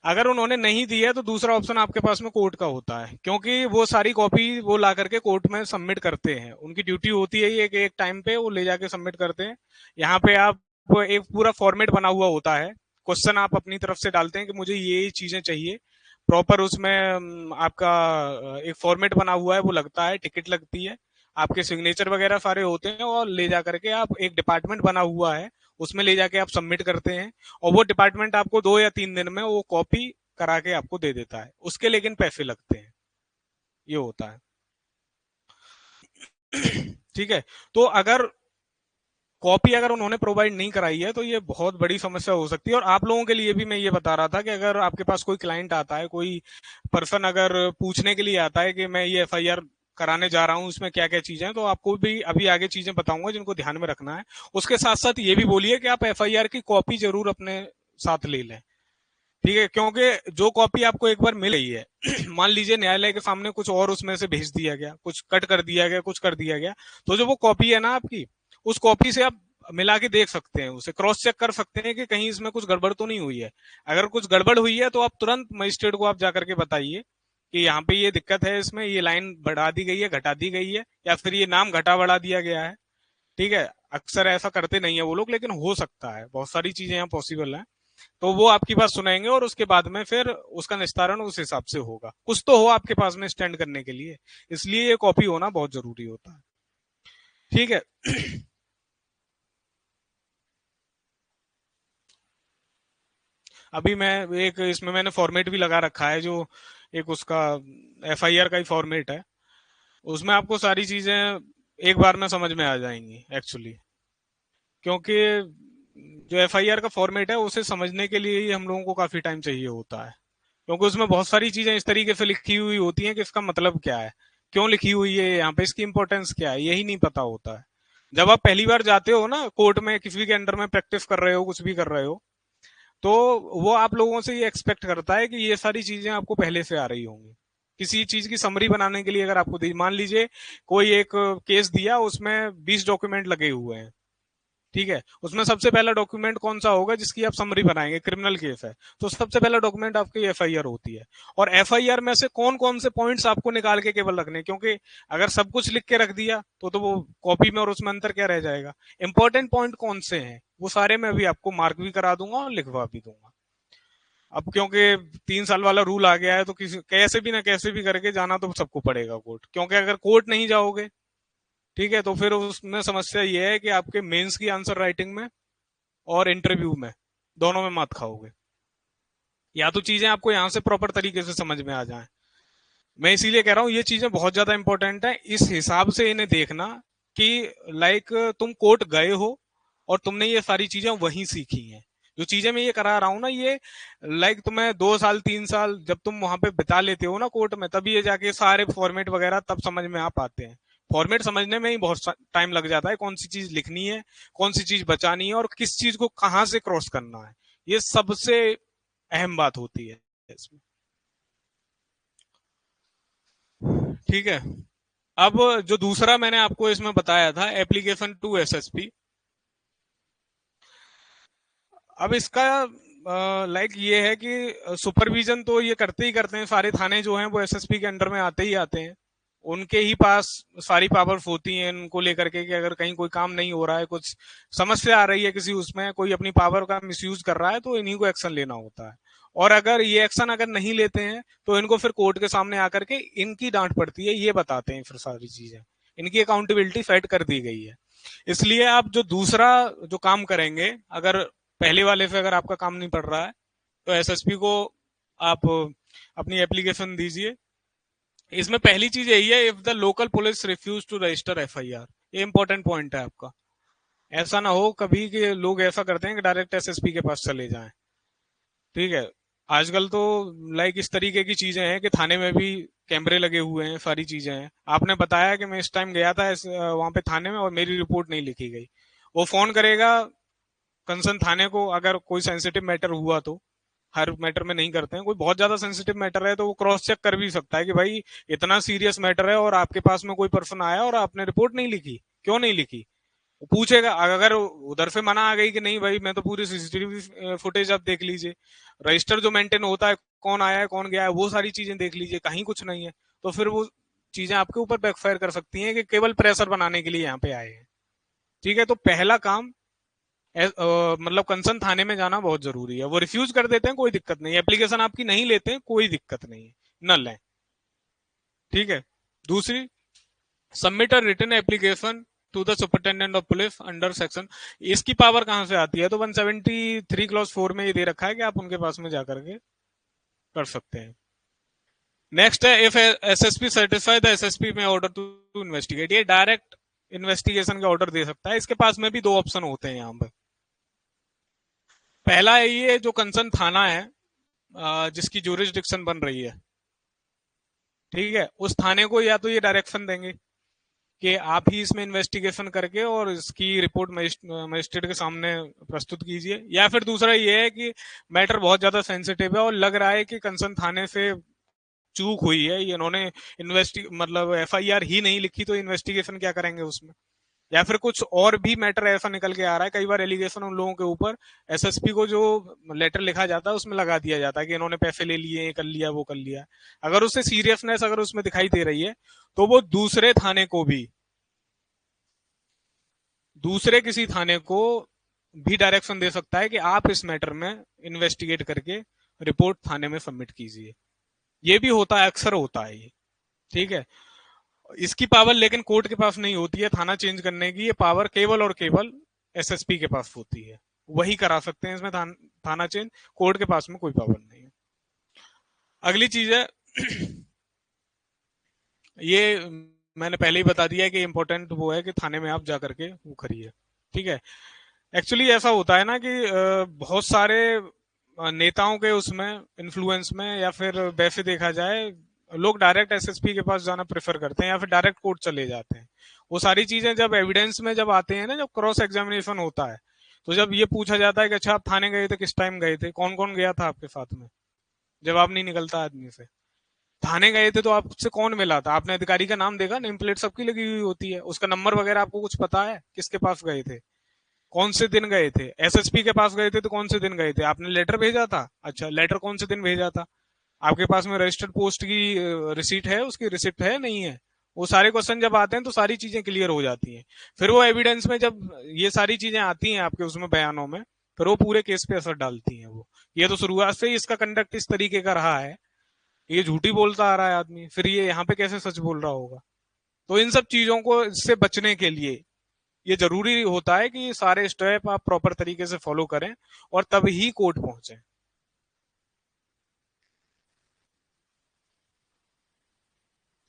अगर उन्होंने नहीं दी है तो दूसरा ऑप्शन आपके पास में कोर्ट का होता है, क्योंकि वो सारी कॉपी वो ला करके कोर्ट में सबमिट करते हैं, उनकी ड्यूटी होती है ये कि एक टाइम पे वो ले जाके सबमिट करते हैं। यहाँ पे आप, एक पूरा फॉर्मेट बना हुआ होता है, क्वेश्चन आप अपनी तरफ से डालते हैं कि मुझे ये चीजें चाहिए प्रॉपर, उसमें आपका एक फॉर्मेट बना हुआ है, वो लगता है, टिकट लगती है, आपके सिग्नेचर वगैरह सारे होते हैं, और ले जा करके आप, एक डिपार्टमेंट बना हुआ है, उसमें ले जाके आप सबमिट करते हैं, और वो डिपार्टमेंट आपको 2 या 3 दिन में वो कॉपी करा के आपको दे देता है, उसके लेकिन पैसे लगते हैं, ये होता है। ठीक है, तो अगर कॉपी अगर उन्होंने प्रोवाइड नहीं कराई है तो ये बहुत बड़ी समस्या हो सकती है। और आप लोगों के लिए भी मैं ये बता रहा था कि अगर आपके पास कोई क्लाइंट आता है, कोई पर्सन अगर पूछने के लिए आता है कि मैं ये एफआईआर कराने जा रहा हूँ, इसमें क्या क्या चीजें हैं, तो आपको भी अभी आगे चीजें बताऊंगा जिनको ध्यान में रखना है। उसके साथ साथ ये भी बोलिए कि आप एफआईआर की कॉपी जरूर अपने साथ ले लें। ठीक है, क्योंकि जो कॉपी आपको एक बार मिल गई है, मान लीजिए न्यायालय के सामने कुछ और उसमें से भेज दिया गया, कुछ कट कर दिया गया, कुछ कर दिया गया, तो जो वो कॉपी है ना आपकी, उस कॉपी से आप मिला के देख सकते हैं, उसे क्रॉस चेक कर सकते हैं कि कहीं इसमें कुछ गड़बड़ तो नहीं हुई है। अगर कुछ गड़बड़ हुई है तो आप तुरंत मजिस्ट्रेट को आप जाकर के बताइए कि यहाँ पे ये दिक्कत है, इसमें ये लाइन बढ़ा दी गई है, घटा दी गई है, या फिर ये नाम घटा बढ़ा दिया गया है। ठीक है, अक्सर ऐसा करते नहीं है वो लोग, लेकिन हो सकता है, बहुत सारी चीजें यहाँ पॉसिबल है। तो वो आपकी बात सुनेंगे और उसके बाद में फिर उसका निस्तारण उस हिसाब से होगा, कुछ तो हो आपके पास में स्टैंड करने के लिए, इसलिए ये कॉपी होना बहुत जरूरी होता है। ठीक है। अभी मैं, एक इसमें मैंने फॉर्मेट भी लगा रखा है, जो एक उसका एफआईआर का ही फॉर्मेट है, उसमें आपको सारी चीजें एक बार में समझ में आ जाएंगी एक्चुअली, क्योंकि जो एफआईआर का फॉर्मेट है उसे समझने के लिए ही हम लोगों को काफी टाइम चाहिए होता है, क्योंकि उसमें बहुत सारी चीजें इस तरीके से लिखी हुई होती हैं कि इसका मतलब क्या है, क्यों लिखी हुई है यहाँ पे, इसकी इंपॉर्टेंस क्या है, यही नहीं पता होता है। जब आप पहली बार जाते हो ना कोर्ट में, किसी के अंडर में प्रैक्टिस कर रहे हो, कुछ भी कर रहे हो, तो वो आप लोगों से ये एक्सपेक्ट करता है कि ये सारी चीजें आपको पहले से आ रही होंगी। किसी चीज की समरी बनाने के लिए अगर आपको मान लीजिए कोई एक केस दिया, उसमें 20 डॉक्यूमेंट लगे हुए हैं, ठीक है, उसमें सबसे पहला डॉक्यूमेंट कौन सा होगा जिसकी आप समरी बनाएंगे, क्रिमिनल केस है, तो सबसे पहला डॉक्यूमेंट आपकी एफआईआर होती है। और एफआईआर में से कौन कौन से पॉइंट्स आपको निकाल के केवल रखने, क्योंकि अगर सब कुछ लिख के रख दिया तो वो कॉपी में और उसमें अंतर क्या रह जाएगा। इंपॉर्टेंट पॉइंट कौन से हैं वो सारे मैं अभी आपको मार्क भी करा दूंगा और लिखवा भी दूंगा। अब क्योंकि 3 साल वाला रूल आ गया है, तो किसी कैसे भी ना कैसे भी करके जाना तो सबको पड़ेगा कोर्ट, क्योंकि अगर कोर्ट नहीं जाओगे, ठीक है, तो फिर उसमें समस्या ये है कि आपके मेंस की आंसर राइटिंग में और इंटरव्यू में, दोनों में मात खाओगे। या तो चीजें आपको यहाँ से प्रॉपर तरीके से समझ में आ जाए, मैं इसीलिए कह रहा हूँ ये चीजें बहुत ज्यादा इंपॉर्टेंट है, इस हिसाब से इन्हें देखना कि लाइक तुम कोर्ट गए हो और तुमने ये सारी चीजें वहीं सीखी हैं। जो चीजें मैं ये करा रहा हूँ ना, ये लाइक तुम्हें 2 साल 3 साल जब तुम वहां पे बिता लेते हो ना कोर्ट में, तब ये जाके सारे फॉर्मेट वगैरह तब समझ में आ पाते हैं। फॉर्मेट समझने में ही बहुत टाइम लग जाता है, कौन सी चीज लिखनी है, कौन सी चीज बचानी है, और किस चीज को कहाँ से क्रॉस करना है, ये सबसे अहम बात होती है इसमें। ठीक है। अब जो दूसरा मैंने आपको इसमें बताया था, एप्लीकेशन टू एसएसपी, अब इसका लाइक ये है कि सुपरविजन तो ये करते ही करते हैं, सारे थाने जो हैं वो एसएसपी के अंडर में आते ही आते हैं, उनके ही पास सारी पावर्स होती हैं उनको लेकर के कि अगर कहीं कोई काम नहीं हो रहा है, कुछ समस्या आ रही है किसी उसमें, कोई अपनी पावर का मिसयूज कर रहा है, तो इन्हीं को एक्शन लेना होता है। और अगर ये एक्शन अगर नहीं लेते हैं तो इनको फिर कोर्ट के सामने आकर के इनकी डांट पड़ती है, ये बताते हैं फिर सारी चीजें, इनकी अकाउंटेबिलिटी सेट कर दी गई है। इसलिए आप जो दूसरा जो काम करेंगे, अगर पहले वाले से अगर आपका काम नहीं पड़ रहा है, तो एसएसपी को आप अपनी एप्लीकेशन दीजिए। इसमें पहली चीज यही है, if the local police refuse to register FIR, ये इंपॉर्टेंट पॉइंट है आपका। ऐसा ना हो कभी कि लोग ऐसा करते हैं कि डायरेक्ट एसएसपी के पास चले जाएं। ठीक है, आजकल तो लाइक इस तरीके की चीजें हैं कि थाने में भी कैमरे लगे हुए हैं, सारी चीजें हैं। आपने बताया कि मैं इस टाइम गया था वहां पे थाने में और मेरी रिपोर्ट नहीं लिखी गई, वो फोन करेगा कंसर्न थाने को। अगर कोई सेंसिटिव मैटर हुआ तो, हर मैटर में नहीं करते हैं, कोई बहुत ज्यादा सेंसिटिव मैटर है तो वो क्रॉस चेक कर भी सकता है कि भाई इतना सीरियस मैटर है और आपके पास में कोई पर्सन आया और आपने रिपोर्ट नहीं लिखी, क्यों नहीं लिखी। वो पूछेगा, अगर उधर से मना आ गई कि नहीं भाई मैं तो पूरी सीसीटीवी फुटेज आप देख लीजिए, रजिस्टर जो मेंटेन होता है, कौन आया है कौन गया है, वो सारी चीजें देख लीजिए, कहीं कुछ नहीं है, तो फिर वो चीजें आपके ऊपर बैकफायर कर सकती हैं कि केवल प्रेशर बनाने के लिए यहाँ पे आए हैं। ठीक है, तो पहला काम मतलब कंसर्न थाने में जाना बहुत जरूरी है। वो रिफ्यूज कर देते हैं कोई दिक्कत नहीं, एप्लीकेशन आपकी नहीं लेते हैं कोई दिक्कत नहीं है, न लें। ठीक है, दूसरी, submit a written application to the superintendent of police under section. इसकी पावर कहां से आती है, तो 173 क्लॉज 4 में ये दे रखा है कि आप उनके पास में जाकर के कर सकते हैं। नेक्स्ट है, if SSP certify the SSP में ऑर्डर टू इन्वेस्टिगेट। ये डायरेक्ट इन्वेस्टिगेशन का ऑर्डर दे सकता है। इसके पास में भी दो ऑप्शन होते हैं यहाँ पर। पहला है ये, जो कंसर्न थाना है जिसकी ज्यूरिसडिक्शन बन रही है, ठीक है, उस थाने को या तो ये डायरेक्शन देंगे कि आप ही इसमें इन्वेस्टिगेशन करके और इसकी रिपोर्ट मजिस्ट्रेट के सामने प्रस्तुत कीजिए, या फिर दूसरा ये है कि मैटर बहुत ज्यादा सेंसिटिव है और लग रहा है कि कंसर्न थाने से चूक हुई है, ये इन्होंने मतलब एफआईआर ही नहीं लिखी, तो इन्वेस्टिगेशन क्या करेंगे उसमें। या फिर कुछ और भी मैटर ऐसा निकल के आ रहा है, कई बार एलिगेशन उन लोगों के ऊपर एसएसपी को जो लेटर लिखा जाता है उसमें लगा दिया जाता है कि इन्होंने पैसे ले लिए, कर लिया, वो कर लिया। अगर उससे सीरियसनेस अगर उसमें दिखाई दे रही है तो वो दूसरे थाने को भी, दूसरे किसी थाने को भी डायरेक्शन दे सकता है कि आप इस मैटर में इन्वेस्टिगेट करके रिपोर्ट थाने में सबमिट कीजिए। ये भी होता है, अक्सर होता है ये। ठीक है, इसकी पावर लेकिन कोर्ट के पास नहीं होती है थाना चेंज करने की, ये पावर केवल और केवल एसएसपी के पास होती है, वही करा सकते हैं इसमें थाना चेंज। कोर्ट के पास में कोई पावर नहीं है। अगली चीज है ये मैंने पहले ही बता दिया है कि इम्पोर्टेंट वो है कि थाने में आप जा करके वो करिए। ठीक है, एक्चुअली ऐसा होता है ना कि बहुत सारे नेताओं के उसमें इन्फ्लुएंस में, या फिर वैसे देखा जाए, लोग डायरेक्ट एसएसपी के पास जाना प्रेफर करते हैं या फिर डायरेक्ट कोर्ट चले जाते हैं। वो सारी चीजें जब एविडेंस में जब आते हैं ना, जब क्रॉस एग्जामिनेशन होता है, तो जब ये पूछा जाता है कि अच्छा आप थाने गए थे, किस टाइम गए थे, कौन कौन गया था आपके साथ में, जवाब नहीं निकलता आदमी से। थाने गए थे तो आपसे कौन मिला था, आपने अधिकारी का नाम देखा, नेम प्लेट सबकी लगी हुई होती है, उसका नंबर वगैरह आपको कुछ पता है, किसके पास गए थे, कौन से दिन गए थे, एसएसपी के पास गए थे तो कौन से दिन गए थे, आपने लेटर भेजा था, अच्छा लेटर कौन से दिन भेजा था, आपके पास में रजिस्टर्ड पोस्ट की रिसीट है, उसकी रिसिप्ट है नहीं है। वो सारे क्वेश्चन जब आते हैं तो सारी चीजें क्लियर हो जाती हैं। फिर वो एविडेंस में जब ये सारी चीजें आती हैं आपके उसमें बयानों में, फिर वो पूरे केस पे असर डालती हैं। वो ये तो शुरुआत से ही इसका कंडक्ट इस तरीके का रहा है, ये झूठी बोलता आ रहा है आदमी, फिर ये यहाँ पे कैसे सच बोल रहा होगा। तो इन सब चीजों को इससे बचने के लिए ये जरूरी होता है कि सारे स्टेप आप प्रॉपर तरीके से फॉलो करें और तब ही कोर्ट पहुंचे।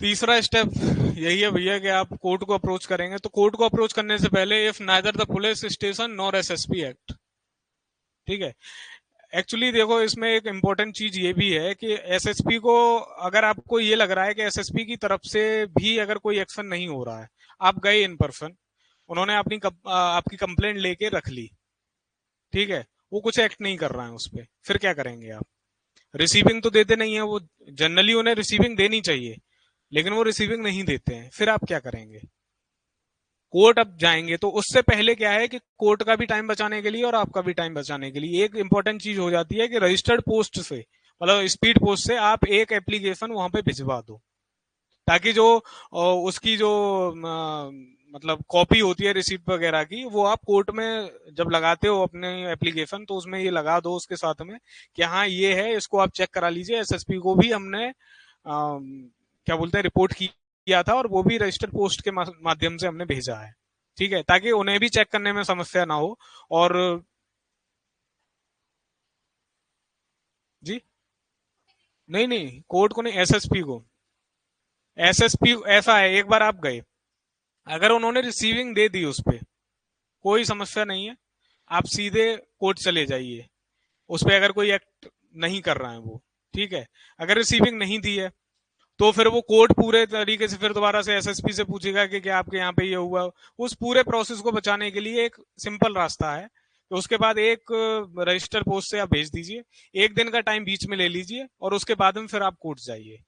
तीसरा स्टेप यही है भैया कि आप कोर्ट को अप्रोच करेंगे, तो कोर्ट को अप्रोच करने से पहले, if neither the police station nor SSP act. ठीक है, एक्चुअली देखो इसमें एक इम्पोर्टेंट चीज ये भी है कि एसएसपी को, अगर आपको ये लग रहा है कि एसएसपी की तरफ से भी अगर कोई एक्शन नहीं हो रहा है, आप गए इन पर्सन, उन्होंने आपकी कंप्लेंट लेके रख ली, ठीक है, वो कुछ एक्ट नहीं कर रहा है उस पर, फिर क्या करेंगे आप। रिसीविंग तो देते नहीं है वो, जनरली उन्हें रिसीविंग देनी चाहिए, लेकिन वो रिसीविंग नहीं देते हैं, फिर आप क्या करेंगे। कोर्ट अब जाएंगे तो उससे पहले क्या है कि कोर्ट का भी टाइम बचाने के लिए और आपका भी टाइम बचाने के लिए एक इंपॉर्टेंट चीज हो जाती है कि रजिस्टर्ड पोस्ट से, मतलब स्पीड पोस्ट से आप एक एप्लीकेशन वहां पे भिजवा दो, ताकि जो उसकी जो मतलब कॉपी होती है रिसीप्ट वगैरह की, वो आप कोर्ट में जब लगाते हो अपने एप्लीकेशन, तो उसमें ये लगा दो उसके साथ में कि हाँ ये है, इसको आप चेक करा लीजिए, एसएसपी को भी हमने क्या बोलते हैं रिपोर्ट किया था और वो भी रजिस्टर्ड पोस्ट के माध्यम से हमने भेजा है। ठीक है, ताकि उन्हें भी चेक करने में समस्या ना हो। और जी, नहीं नहीं, कोर्ट को नहीं, एसएसपी को। एसएसपी ऐसा है, एक बार आप गए, अगर उन्होंने रिसीविंग दे दी उस पे, कोई समस्या नहीं है, आप सीधे कोर्ट चले जाइए। उस पर अगर कोई एक्ट नहीं कर रहा है वो, ठीक है। अगर रिसीविंग नहीं दी है तो फिर वो कोर्ट पूरे तरीके से फिर दोबारा से एसएसपी से पूछेगा कि क्या आपके यहाँ पे ये हुआ। उस पूरे प्रोसेस को बचाने के लिए एक सिंपल रास्ता है, तो उसके बाद एक रजिस्टर पोस्ट से आप भेज दीजिए, एक दिन का टाइम बीच में ले लीजिए और उसके बाद में फिर आप कोर्ट जाइए।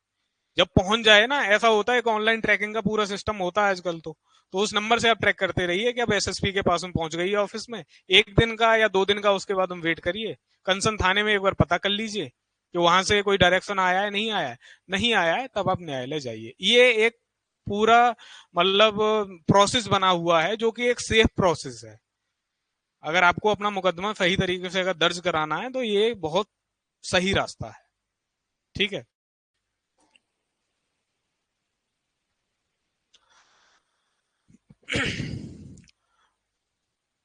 जब पहुंच जाए ना, ऐसा होता है कि ऑनलाइन ट्रैकिंग का पूरा सिस्टम होता है आजकल, तो उस नंबर से आप ट्रैक करते रहिए कि अब एसएसपी के पास में पहुंच गई है ऑफिस में। एक दिन का या 2 दिन का उसके बाद हम वेट करिए, कंसर्न थाने में एक बार पता कर लीजिए कि वहां से कोई डायरेक्शन आया है, नहीं आया है। नहीं आया है तब आप न्यायालय जाइए। ये एक पूरा मतलब प्रोसेस बना हुआ है जो कि एक सेफ प्रोसेस है। अगर आपको अपना मुकदमा सही तरीके से अगर दर्ज कराना है तो ये बहुत सही रास्ता है, ठीक है।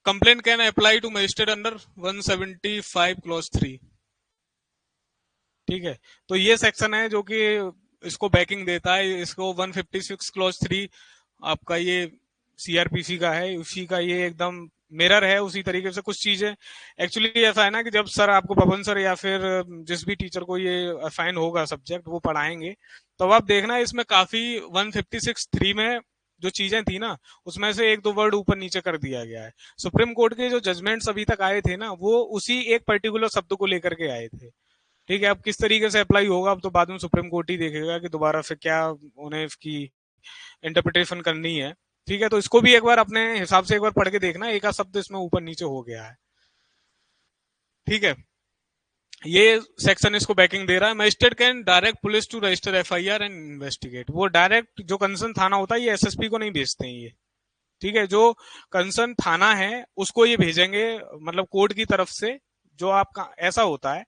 Complaint can apply to magistrate under 175 clause 3, ठीक है। तो ये सेक्शन है जो कि इसको बैकिंग देता है। इसको 156 क्लॉज 3 आपका ये सीआरपीसी का है, उसी का ये एकदम मिरर है। उसी तरीके से कुछ चीजें एक्चुअली ऐसा है ना कि जब सर आपको, पवन सर या फिर जिस भी टीचर को ये असाइन होगा सब्जेक्ट वो पढ़ाएंगे, तो आप देखना इसमें काफी 156(3) में जो चीजें थी ना, उसमें से एक दो वर्ड ऊपर नीचे कर दिया गया है। सुप्रीम कोर्ट के जो जजमेंट्स अभी तक आए थे ना, वो उसी एक पर्टिकुलर शब्द को लेकर के आए थे, ठीक है। अब किस तरीके से अप्लाई होगा अब तो बाद में सुप्रीम कोर्ट ही देखेगा कि दोबारा से क्या उन्हें इसकी इंटरप्रिटेशन करनी है, ठीक है। तो इसको भी एक बार अपने हिसाब से एक बार पढ़ के देखना, एक आध शब्द इसमें ऊपर नीचे हो गया है, ठीक है। ये सेक्शन इसको बैकिंग दे रहा है। Magistrate can direct police to register FIR and investigate. वो डायरेक्ट जो कंसर्न थाना होता है ये एसएसपी को नहीं भेजते हैं ये, ठीक है। जो कंसर्न थाना है उसको ये भेजेंगे, मतलब कोर्ट की तरफ से। जो आपका ऐसा होता है,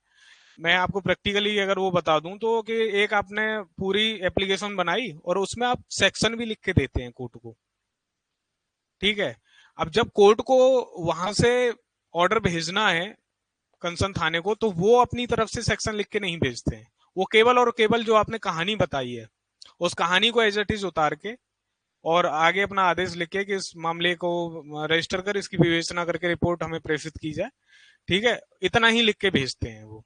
मैं आपको प्रैक्टिकली अगर वो बता दूं तो, कि एक आपने पूरी एप्लीकेशन बनाई और उसमें आप सेक्शन भी लिख के देते हैं कोर्ट को, ठीक है। अब जब कोर्ट को वहां से ऑर्डर भेजना है कंसर्न थाने को, तो वो अपनी तरफ से सेक्शन लिख के नहीं भेजते हैं। वो केवल और केवल जो आपने कहानी बताई है उस कहानी को एज इट इज उतार के और आगे अपना आदेश लिख के कि इस मामले को रजिस्टर कर, इसकी विवेचना करके रिपोर्ट हमें प्रेषित की जाए, ठीक है। इतना ही लिख के भेजते हैं वो।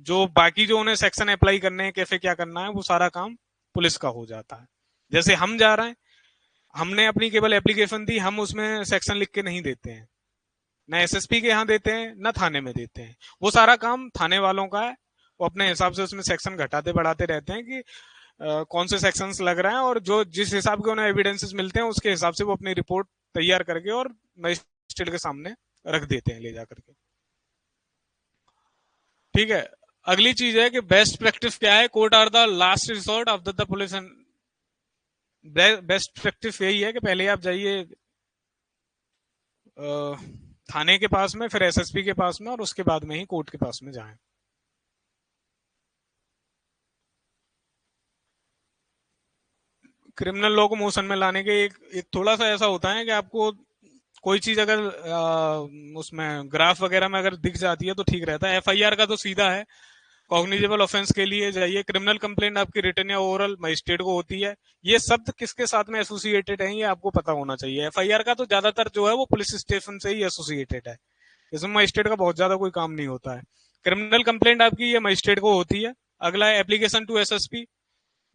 जो बाकी जो उन्हें सेक्शन अप्लाई करने हैं, कैसे क्या करना है, वो सारा काम पुलिस का हो जाता है। जैसे हम जा रहे हैं, हमने अपनी केवल एप्लीकेशन दी, हम उसमें सेक्शन लिख के नहीं देते हैं, न एसएसपी के यहाँ देते हैं न थाने में देते हैं। वो सारा काम थाने वालों का है। वो अपने हिसाब से उसमें सेक्शन घटाते बढ़ाते रहते हैं कि कौन से सेक्शंस लग रहे हैं, और जो जिस हिसाब के उन्हें एविडेंसेस मिलते हैं उसके हिसाब से वो अपनी रिपोर्ट तैयार करके और मजिस्ट्रेट के सामने रख देते हैं ले जा करके, ठीक है। अगली चीज है कि बेस्ट प्रैक्टिस क्या है। Court are the last resort of the police and best practice यही है कि पहले आप जाइए थाने के पास में, फिर एसएसपी के पास में, और उसके बाद में ही कोर्ट के पास में जाएं। क्रिमिनल लॉ को मोशन में लाने के एक थोड़ा सा ऐसा होता है कि आपको कोई चीज अगर उसमें ग्राफ वगैरह में अगर दिख जाती है तो ठीक रहता है। एफआईआर का तो सीधा है, कॉग्निजेबल ऑफेंस के लिए जाइए। क्रिमिनल कंप्लेंट आपकी रिटर्न या ओरल मजिस्ट्रेट को होती है। ये शब्द किसके साथ में एसोसिएटेड है ये आपको पता होना चाहिए। एफआईआर का तो ज्यादातर जो है वो पुलिस स्टेशन से ही एसोसिएटेड है, इसमें मजिस्ट्रेट का बहुत ज्यादा कोई काम नहीं होता है। क्रिमिनल कंप्लेंट आपकी ये मजिस्ट्रेट को होती है। अगला है एप्लीकेशन टू एसएसपी,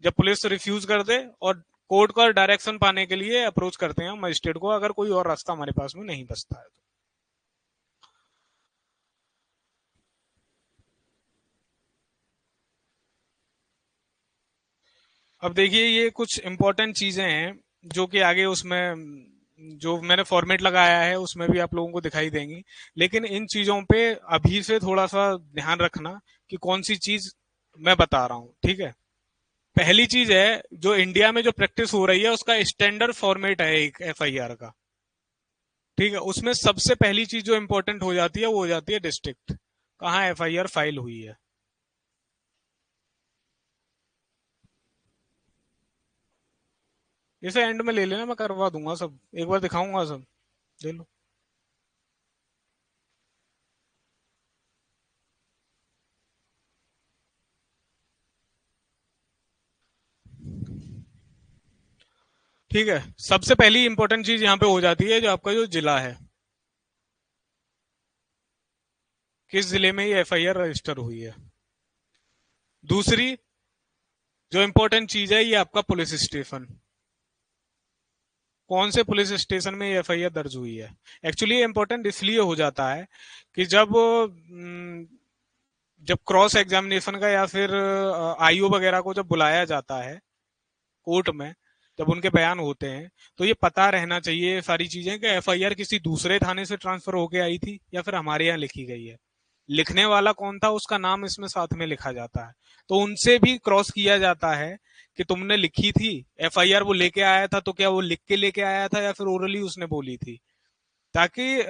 जब पुलिस रिफ्यूज कर दे और कोर्ट का डायरेक्शन पाने के लिए अप्रोच करते हैं मजिस्ट्रेट को, अगर कोई और रास्ता हमारे पास में नहीं बचता है तो। अब देखिए ये कुछ इंपॉर्टेंट चीजें हैं जो कि आगे उसमें जो मैंने फॉर्मेट लगाया है उसमें भी आप लोगों को दिखाई देंगी। लेकिन इन चीजों पे अभी से थोड़ा सा ध्यान रखना कि कौन सी चीज मैं बता रहा हूँ, ठीक है। पहली चीज है, जो इंडिया में जो प्रैक्टिस हो रही है उसका स्टैंडर्ड फॉर्मेट है एक एफआईआर का, ठीक है। उसमें सबसे पहली चीज जो इंपॉर्टेंट हो जाती है वो हो जाती है डिस्ट्रिक्ट, कहाँ एफआईआर फाइल हुई है। इसे एंड में ले लेना, मैं करवा दूंगा सब, एक बार दिखाऊंगा सब, ले लो। ठीक है, सबसे पहली इंपॉर्टेंट चीज यहाँ पे हो जाती है जो आपका जो जिला है, किस जिले में ये एफआईआर रजिस्टर हुई है। दूसरी जो इंपॉर्टेंट चीज है, ये आपका पुलिस स्टेशन, कौन से पुलिस स्टेशन में ये एफआईआर दर्ज हुई है। एक्चुअली ये इंपॉर्टेंट इसलिए हो जाता है कि जब क्रॉस एग्जामिनेशन का या फिर आईओ वगैरह को जब बुलाया जाता है कोर्ट में, जब उनके बयान होते हैं, तो ये पता रहना चाहिए सारी चीजें कि एफआईआर किसी दूसरे थाने से ट्रांसफर होके आई थी या फिर हमारे यहाँ लिखी गई है। लिखने वाला कौन था उसका नाम इसमें साथ में लिखा जाता है, तो उनसे भी क्रॉस किया जाता है कि तुमने लिखी थी एफआईआर, वो लेके आया था तो क्या वो लिख के लेके आया था या फिर ओरली उसने बोली थी, ताकि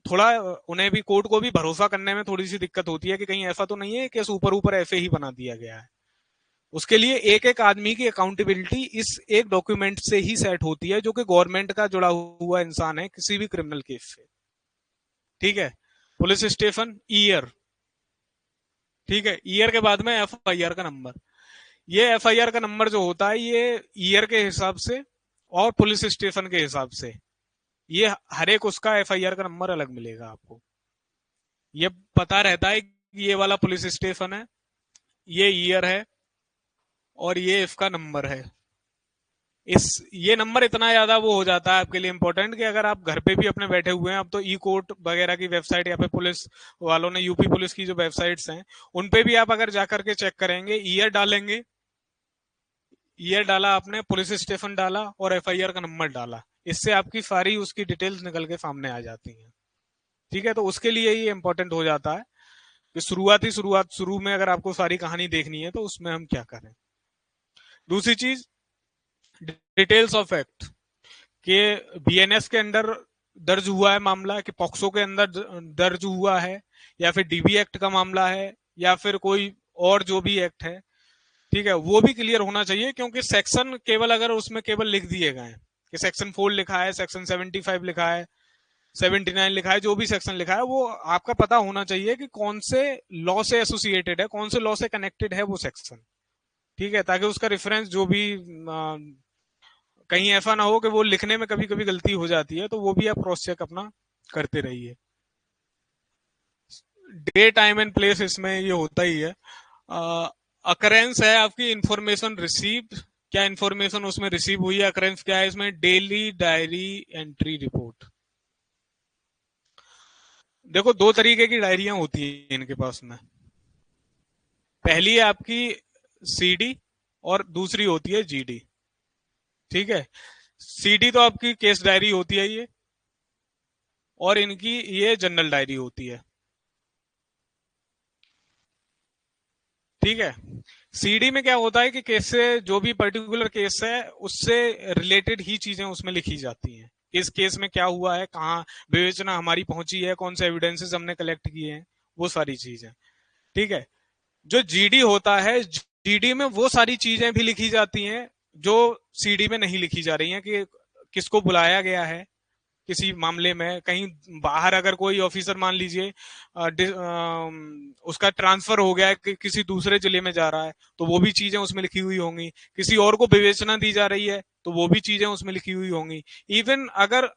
थोड़ा उन्हें भी, कोर्ट को भी भरोसा करने में थोड़ी सी दिक्कत होती है कि कहीं ऐसा तो नहीं है कि ऊपर ऊपर ऐसे ही बना दिया गया है। उसके लिए एक एक आदमी की अकाउंटेबिलिटी इस एक डॉक्यूमेंट से ही सेट होती है, जो कि गवर्नमेंट का जुड़ा हुआ इंसान है किसी भी क्रिमिनल केस से। ठीक है, पुलिस स्टेशन, ईयर, ठीक है, ईयर के बाद में एफआईआर का नंबर। ये एफआईआर का नंबर जो होता है ये ईयर के हिसाब से और पुलिस स्टेशन के हिसाब से, ये हर एक उसका एफआईआर का नंबर अलग मिलेगा आपको। ये पता रहता है कि ये वाला पुलिस स्टेशन है, ये ईयर है और ये इसका नंबर है। ये नंबर इतना ज्यादा वो हो जाता है आपके लिए इंपॉर्टेंट कि अगर आप घर पे भी अपने बैठे हुए हैं, अब तो ई कोर्ट वगैरह की वेबसाइट या फिर पुलिस वालों ने, यूपी पुलिस की जो वेबसाइट्स हैं उन पे भी आप अगर जाकर के चेक करेंगे, ईयर डालेंगे, ईयर डाला आपने, पुलिस स्टेशन डाला और एफआईआर का नंबर डाला, इससे आपकी सारी उसकी डिटेल्स निकल के सामने आ जाती हैं। ठीक है, तो उसके लिए ये इंपॉर्टेंट हो जाता है कि शुरू में अगर आपको सारी कहानी देखनी है तो उसमें हम क्या करें। दूसरी चीज, डिटेल्स ऑफ एक्ट, कि बीएनएस के अंदर दर्ज हुआ है मामला, कि पॉक्सो के अंदर दर्ज हुआ है, या फिर डीबी एक्ट का मामला है, या फिर कोई और जो भी एक्ट है, ठीक है, वो भी क्लियर होना चाहिए। क्योंकि सेक्शन केवल अगर उसमें केवल लिख दिए गए हैं कि सेक्शन 4 लिखा है, सेक्शन 75 लिखा है, 79 लिखा है, जो भी सेक्शन लिखा है वो आपका पता होना चाहिए कि कौन से लॉ से एसोसिएटेड है, कौन से लॉ से कनेक्टेड है वो सेक्शन। ठीक है, ताकि उसका रेफरेंस जो भी कहीं ऐसा ना हो कि वो लिखने में कभी कभी गलती हो जाती है, तो वो भी आप क्रॉस चेक अपना करते रहिए। डे, टाइम एंड प्लेस इसमें ये होता ही है। अकरेंस है आपकी इंफॉर्मेशन रिसीव्ड, क्या इंफॉर्मेशन उसमें रिसीव हुई है, अकरेंस क्या है इसमें, डेली डायरी एंट्री रिपोर्ट। देखो, दो तरीके की डायरियां होती है इनके पास में। पहली है आपकी सीडी और दूसरी होती है जीडी। ठीक है, सीडी तो आपकी केस डायरी होती है ये, और इनकी ये जनरल डायरी होती है। ठीक है, सीडी में क्या होता है कि केस से, जो भी पर्टिकुलर केस है उससे रिलेटेड ही चीजें उसमें लिखी जाती हैं। इस केस में क्या हुआ है, कहाँ विवेचना हमारी पहुंची है, कौन से एविडेंसेस हमने कलेक्ट किए हैं, वो सारी चीजें। ठीक है, जो जीडी होता है, जीडी में वो सारी चीजें भी लिखी जाती हैं जो सीडी में नहीं लिखी जा रही हैं, कि किसको बुलाया गया है किसी मामले में, कहीं बाहर अगर कोई ऑफिसर मान लीजिए उसका ट्रांसफर हो गया है कि किसी दूसरे जिले में जा रहा है, तो वो भी चीजें उसमें लिखी हुई होंगी। किसी और को विवेचना दी जा रही है तो वो भी चीजें उसमें लिखी हुई होंगी। इवन अगर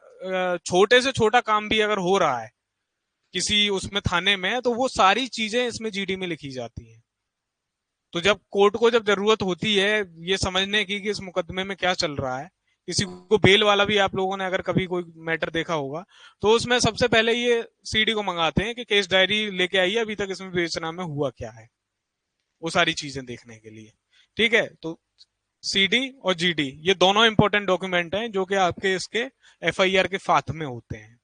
छोटे से छोटा काम भी अगर हो रहा है किसी उसमें थाने में, तो वो सारी चीजें इसमें जीडी में लिखी जाती हैं। तो जब कोर्ट को जब जरूरत होती है ये समझने की कि इस मुकदमे में क्या चल रहा है, किसी को बेल वाला भी आप लोगों ने अगर कभी कोई मैटर देखा होगा, तो उसमें सबसे पहले ये सीडी को मंगाते हैं कि केस डायरी लेके आइए, अभी तक इसमें विवेचना में हुआ क्या है, वो सारी चीजें देखने के लिए। ठीक है, तो सीडी और जीडी ये दोनों इंपॉर्टेंट डॉक्यूमेंट हैं जो कि आपके इसके एफआईआर के साथ में होते हैं।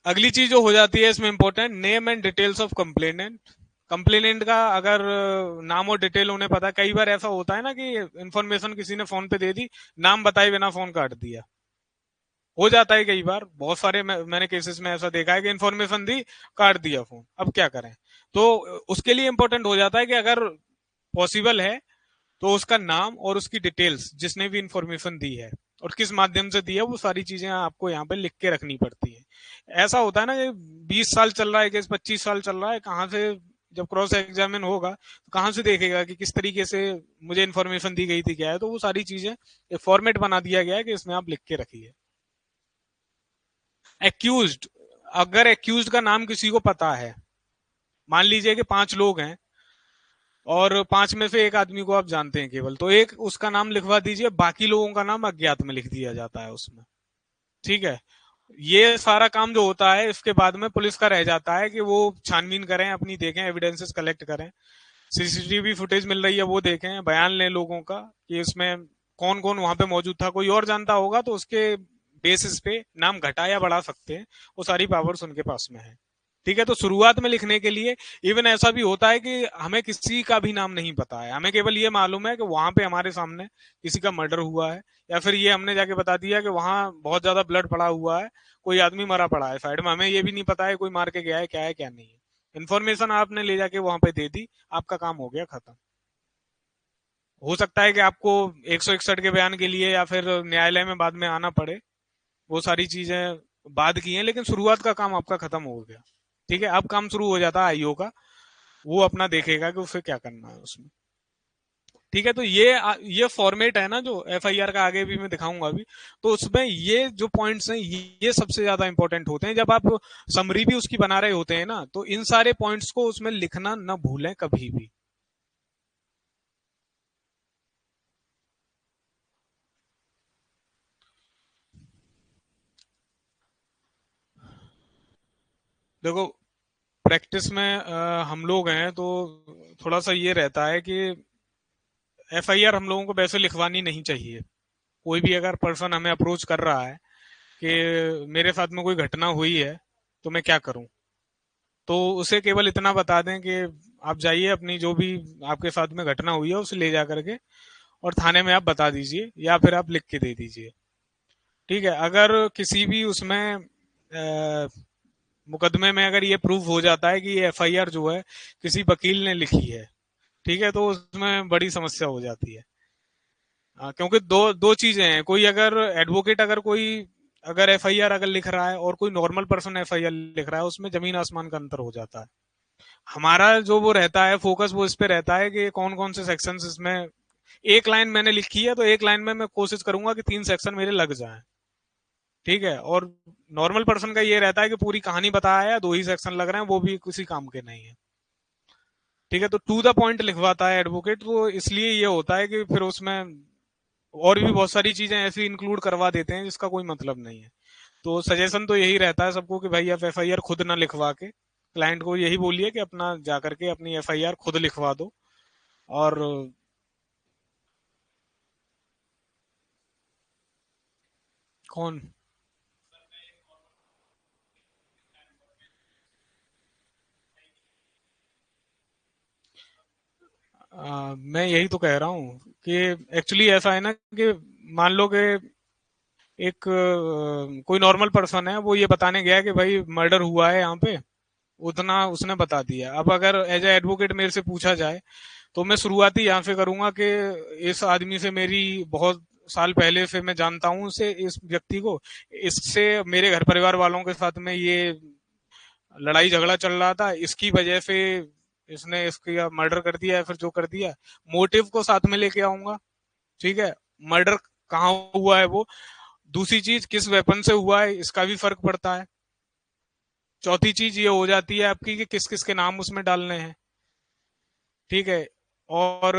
अगली चीज जो हो जाती है इसमें important, name and details of complainant. Complainant का अगर नाम और डिटेल उन्हें पता, कई बार ऐसा होता है ना कि इन्फॉर्मेशन किसी ने फोन पे दे दी, नाम बताए बिना फोन काट दिया, हो जाता है कई बार, बहुत सारे मैंने केसेस में ऐसा देखा है कि इन्फॉर्मेशन दी, काट दिया फोन, अब क्या करें। तो उसके लिए इंपॉर्टेंट हो जाता है कि अगर पॉसिबल है तो उसका नाम और उसकी डिटेल्स, जिसने भी इंफॉर्मेशन दी है और किस माध्यम से दी है, वो सारी चीजें आपको यहाँ पे लिख के रखनी पड़ती है। ऐसा होता है ना कि 20 साल चल रहा है केस, 25 साल चल रहा है, कहाँ से जब क्रॉस एग्जामिन होगा तो कहाँ से देखेगा कि किस तरीके से मुझे इन्फॉर्मेशन दी गई थी, क्या है। तो वो सारी चीजें एक फॉर्मेट बना दिया गया है कि इसमें आप लिख के रखिए। एक्यूज्ड, अगर एक्यूज्ड का नाम किसी को पता है, मान लीजिए कि 5 लोग हैं और 5 में से एक आदमी को आप जानते हैं केवल, तो एक उसका नाम लिखवा दीजिए, बाकी लोगों का नाम अज्ञात में लिख दिया जाता है उसमें। ठीक है, ये सारा काम जो होता है इसके बाद में पुलिस का रह जाता है कि वो छानबीन करें, अपनी देखें, एविडेंसेस कलेक्ट करें, सीसीटीवी फुटेज मिल रही है वो देखें, बयान लें लोगों का कि इसमें कौन कौन वहां पे मौजूद था, कोई और जानता होगा तो उसके बेसिस पे नाम घटा या बढ़ा सकते हैं, वो सारी पावर्स उनके पास में है। ठीक है, तो शुरुआत में लिखने के लिए इवन ऐसा भी होता है कि हमें किसी का भी नाम नहीं पता है, हमें केवल ये मालूम है कि वहां पे हमारे सामने किसी का मर्डर हुआ है, या फिर ये हमने जाके बता दिया कि वहां बहुत ज्यादा ब्लड पड़ा हुआ है, कोई आदमी मरा पड़ा है साइड में, हमें ये भी नहीं पता है कोई मार के गया है क्या है क्या नहीं है। इन्फॉर्मेशन आपने ले जाके वहां पे दे दी, आपका काम हो गया खत्म। हो सकता है कि आपको 161 के बयान के लिए या फिर न्यायालय में बाद में आना पड़े, वो सारी चीजें बाद की हैं, लेकिन शुरुआत का काम आपका खत्म हो गया। ठीक है, अब काम शुरू हो जाता है आईओ का, वो अपना देखेगा कि उसे क्या करना है उसमें। ठीक है, तो ये फॉर्मेट है ना जो एफआईआर का, आगे भी मैं दिखाऊंगा अभी। तो उसमें ये जो पॉइंट्स हैं ये सबसे ज्यादा इंपॉर्टेंट होते हैं, जब आप समरी भी उसकी बना रहे होते हैं ना, तो इन सारे पॉइंट्स को उसमें लिखना ना भूलें कभी भी। देखो, प्रैक्टिस में हम लोग हैं तो थोड़ा सा ये रहता है कि एफआईआर हम लोगों को वैसे लिखवानी नहीं चाहिए। कोई भी अगर पर्सन हमें अप्रोच कर रहा है कि मेरे साथ में कोई घटना हुई है तो मैं क्या करूं, तो उसे केवल इतना बता दें कि आप जाइए, अपनी जो भी आपके साथ में घटना हुई है उसे ले जा करके और थाने में आप बता दीजिए, या फिर आप लिख के दे दीजिए। ठीक है, अगर किसी भी उसमें मुकदमे में अगर ये प्रूव हो जाता है कि ये एफआईआर जो है किसी वकील ने लिखी है, ठीक है, तो उसमें बड़ी समस्या हो जाती है। क्योंकि दो दो चीजें हैं, कोई अगर एडवोकेट अगर कोई अगर एफआईआर अगर लिख रहा है और कोई नॉर्मल पर्सन एफआईआर लिख रहा है, उसमें जमीन आसमान का अंतर हो जाता है। हमारा जो वो रहता है फोकस, वो इस पे रहता है कि कौन कौन से सेक्शंस इसमें, एक लाइन मैंने लिखी है तो एक लाइन में मैं कोशिश करूंगा कि 3 सेक्शन मेरे लग जाएं। ठीक है, और नॉर्मल पर्सन का ये रहता है कि पूरी कहानी बताया है, 2 ही सेक्शन लग रहे हैं, वो भी किसी काम के नहीं है। ठीक है, तो टू द पॉइंट लिखवाता है एडवोकेट, तो इसलिए ये होता है कि फिर उसमें और भी बहुत सारी चीजें ऐसी इंक्लूड करवा देते हैं जिसका कोई मतलब नहीं है। तो सजेशन तो यही रहता है सबको कि भाई आप एफआईआर खुद ना लिखवा के, क्लाइंट को यही बोलिए कि अपना जा करके अपनी एफआईआर खुद लिखवा दो। और कौन, मैं यही तो कह रहा हूँ कि एक्चुअली ऐसा है ना कि मान लो कि एक कोई नॉर्मल पर्सन है, वो ये बताने गया कि भाई मर्डर हुआ है यहाँ पे, उतना उसने बता दिया। अब अगर एज ए एडवोकेट मेरे से पूछा जाए तो मैं शुरुआती यहाँ से करूंगा कि इस आदमी से मेरी बहुत साल पहले से मैं जानता हूँ उसे, इस व्यक्ति को, इससे मेरे घर परिवार वालों के साथ में ये लड़ाई झगड़ा चल रहा था, इसकी वजह से इसने इसका मर्डर कर दिया, या फिर जो कर दिया, मोटिव को साथ में लेके आऊंगा। ठीक है, मर्डर कहाँ हुआ है वो, दूसरी चीज किस वेपन से हुआ है इसका भी फर्क पड़ता है, चौथी चीज ये हो जाती है आपकी कि किस किस के नाम उसमें डालने हैं। ठीक है, और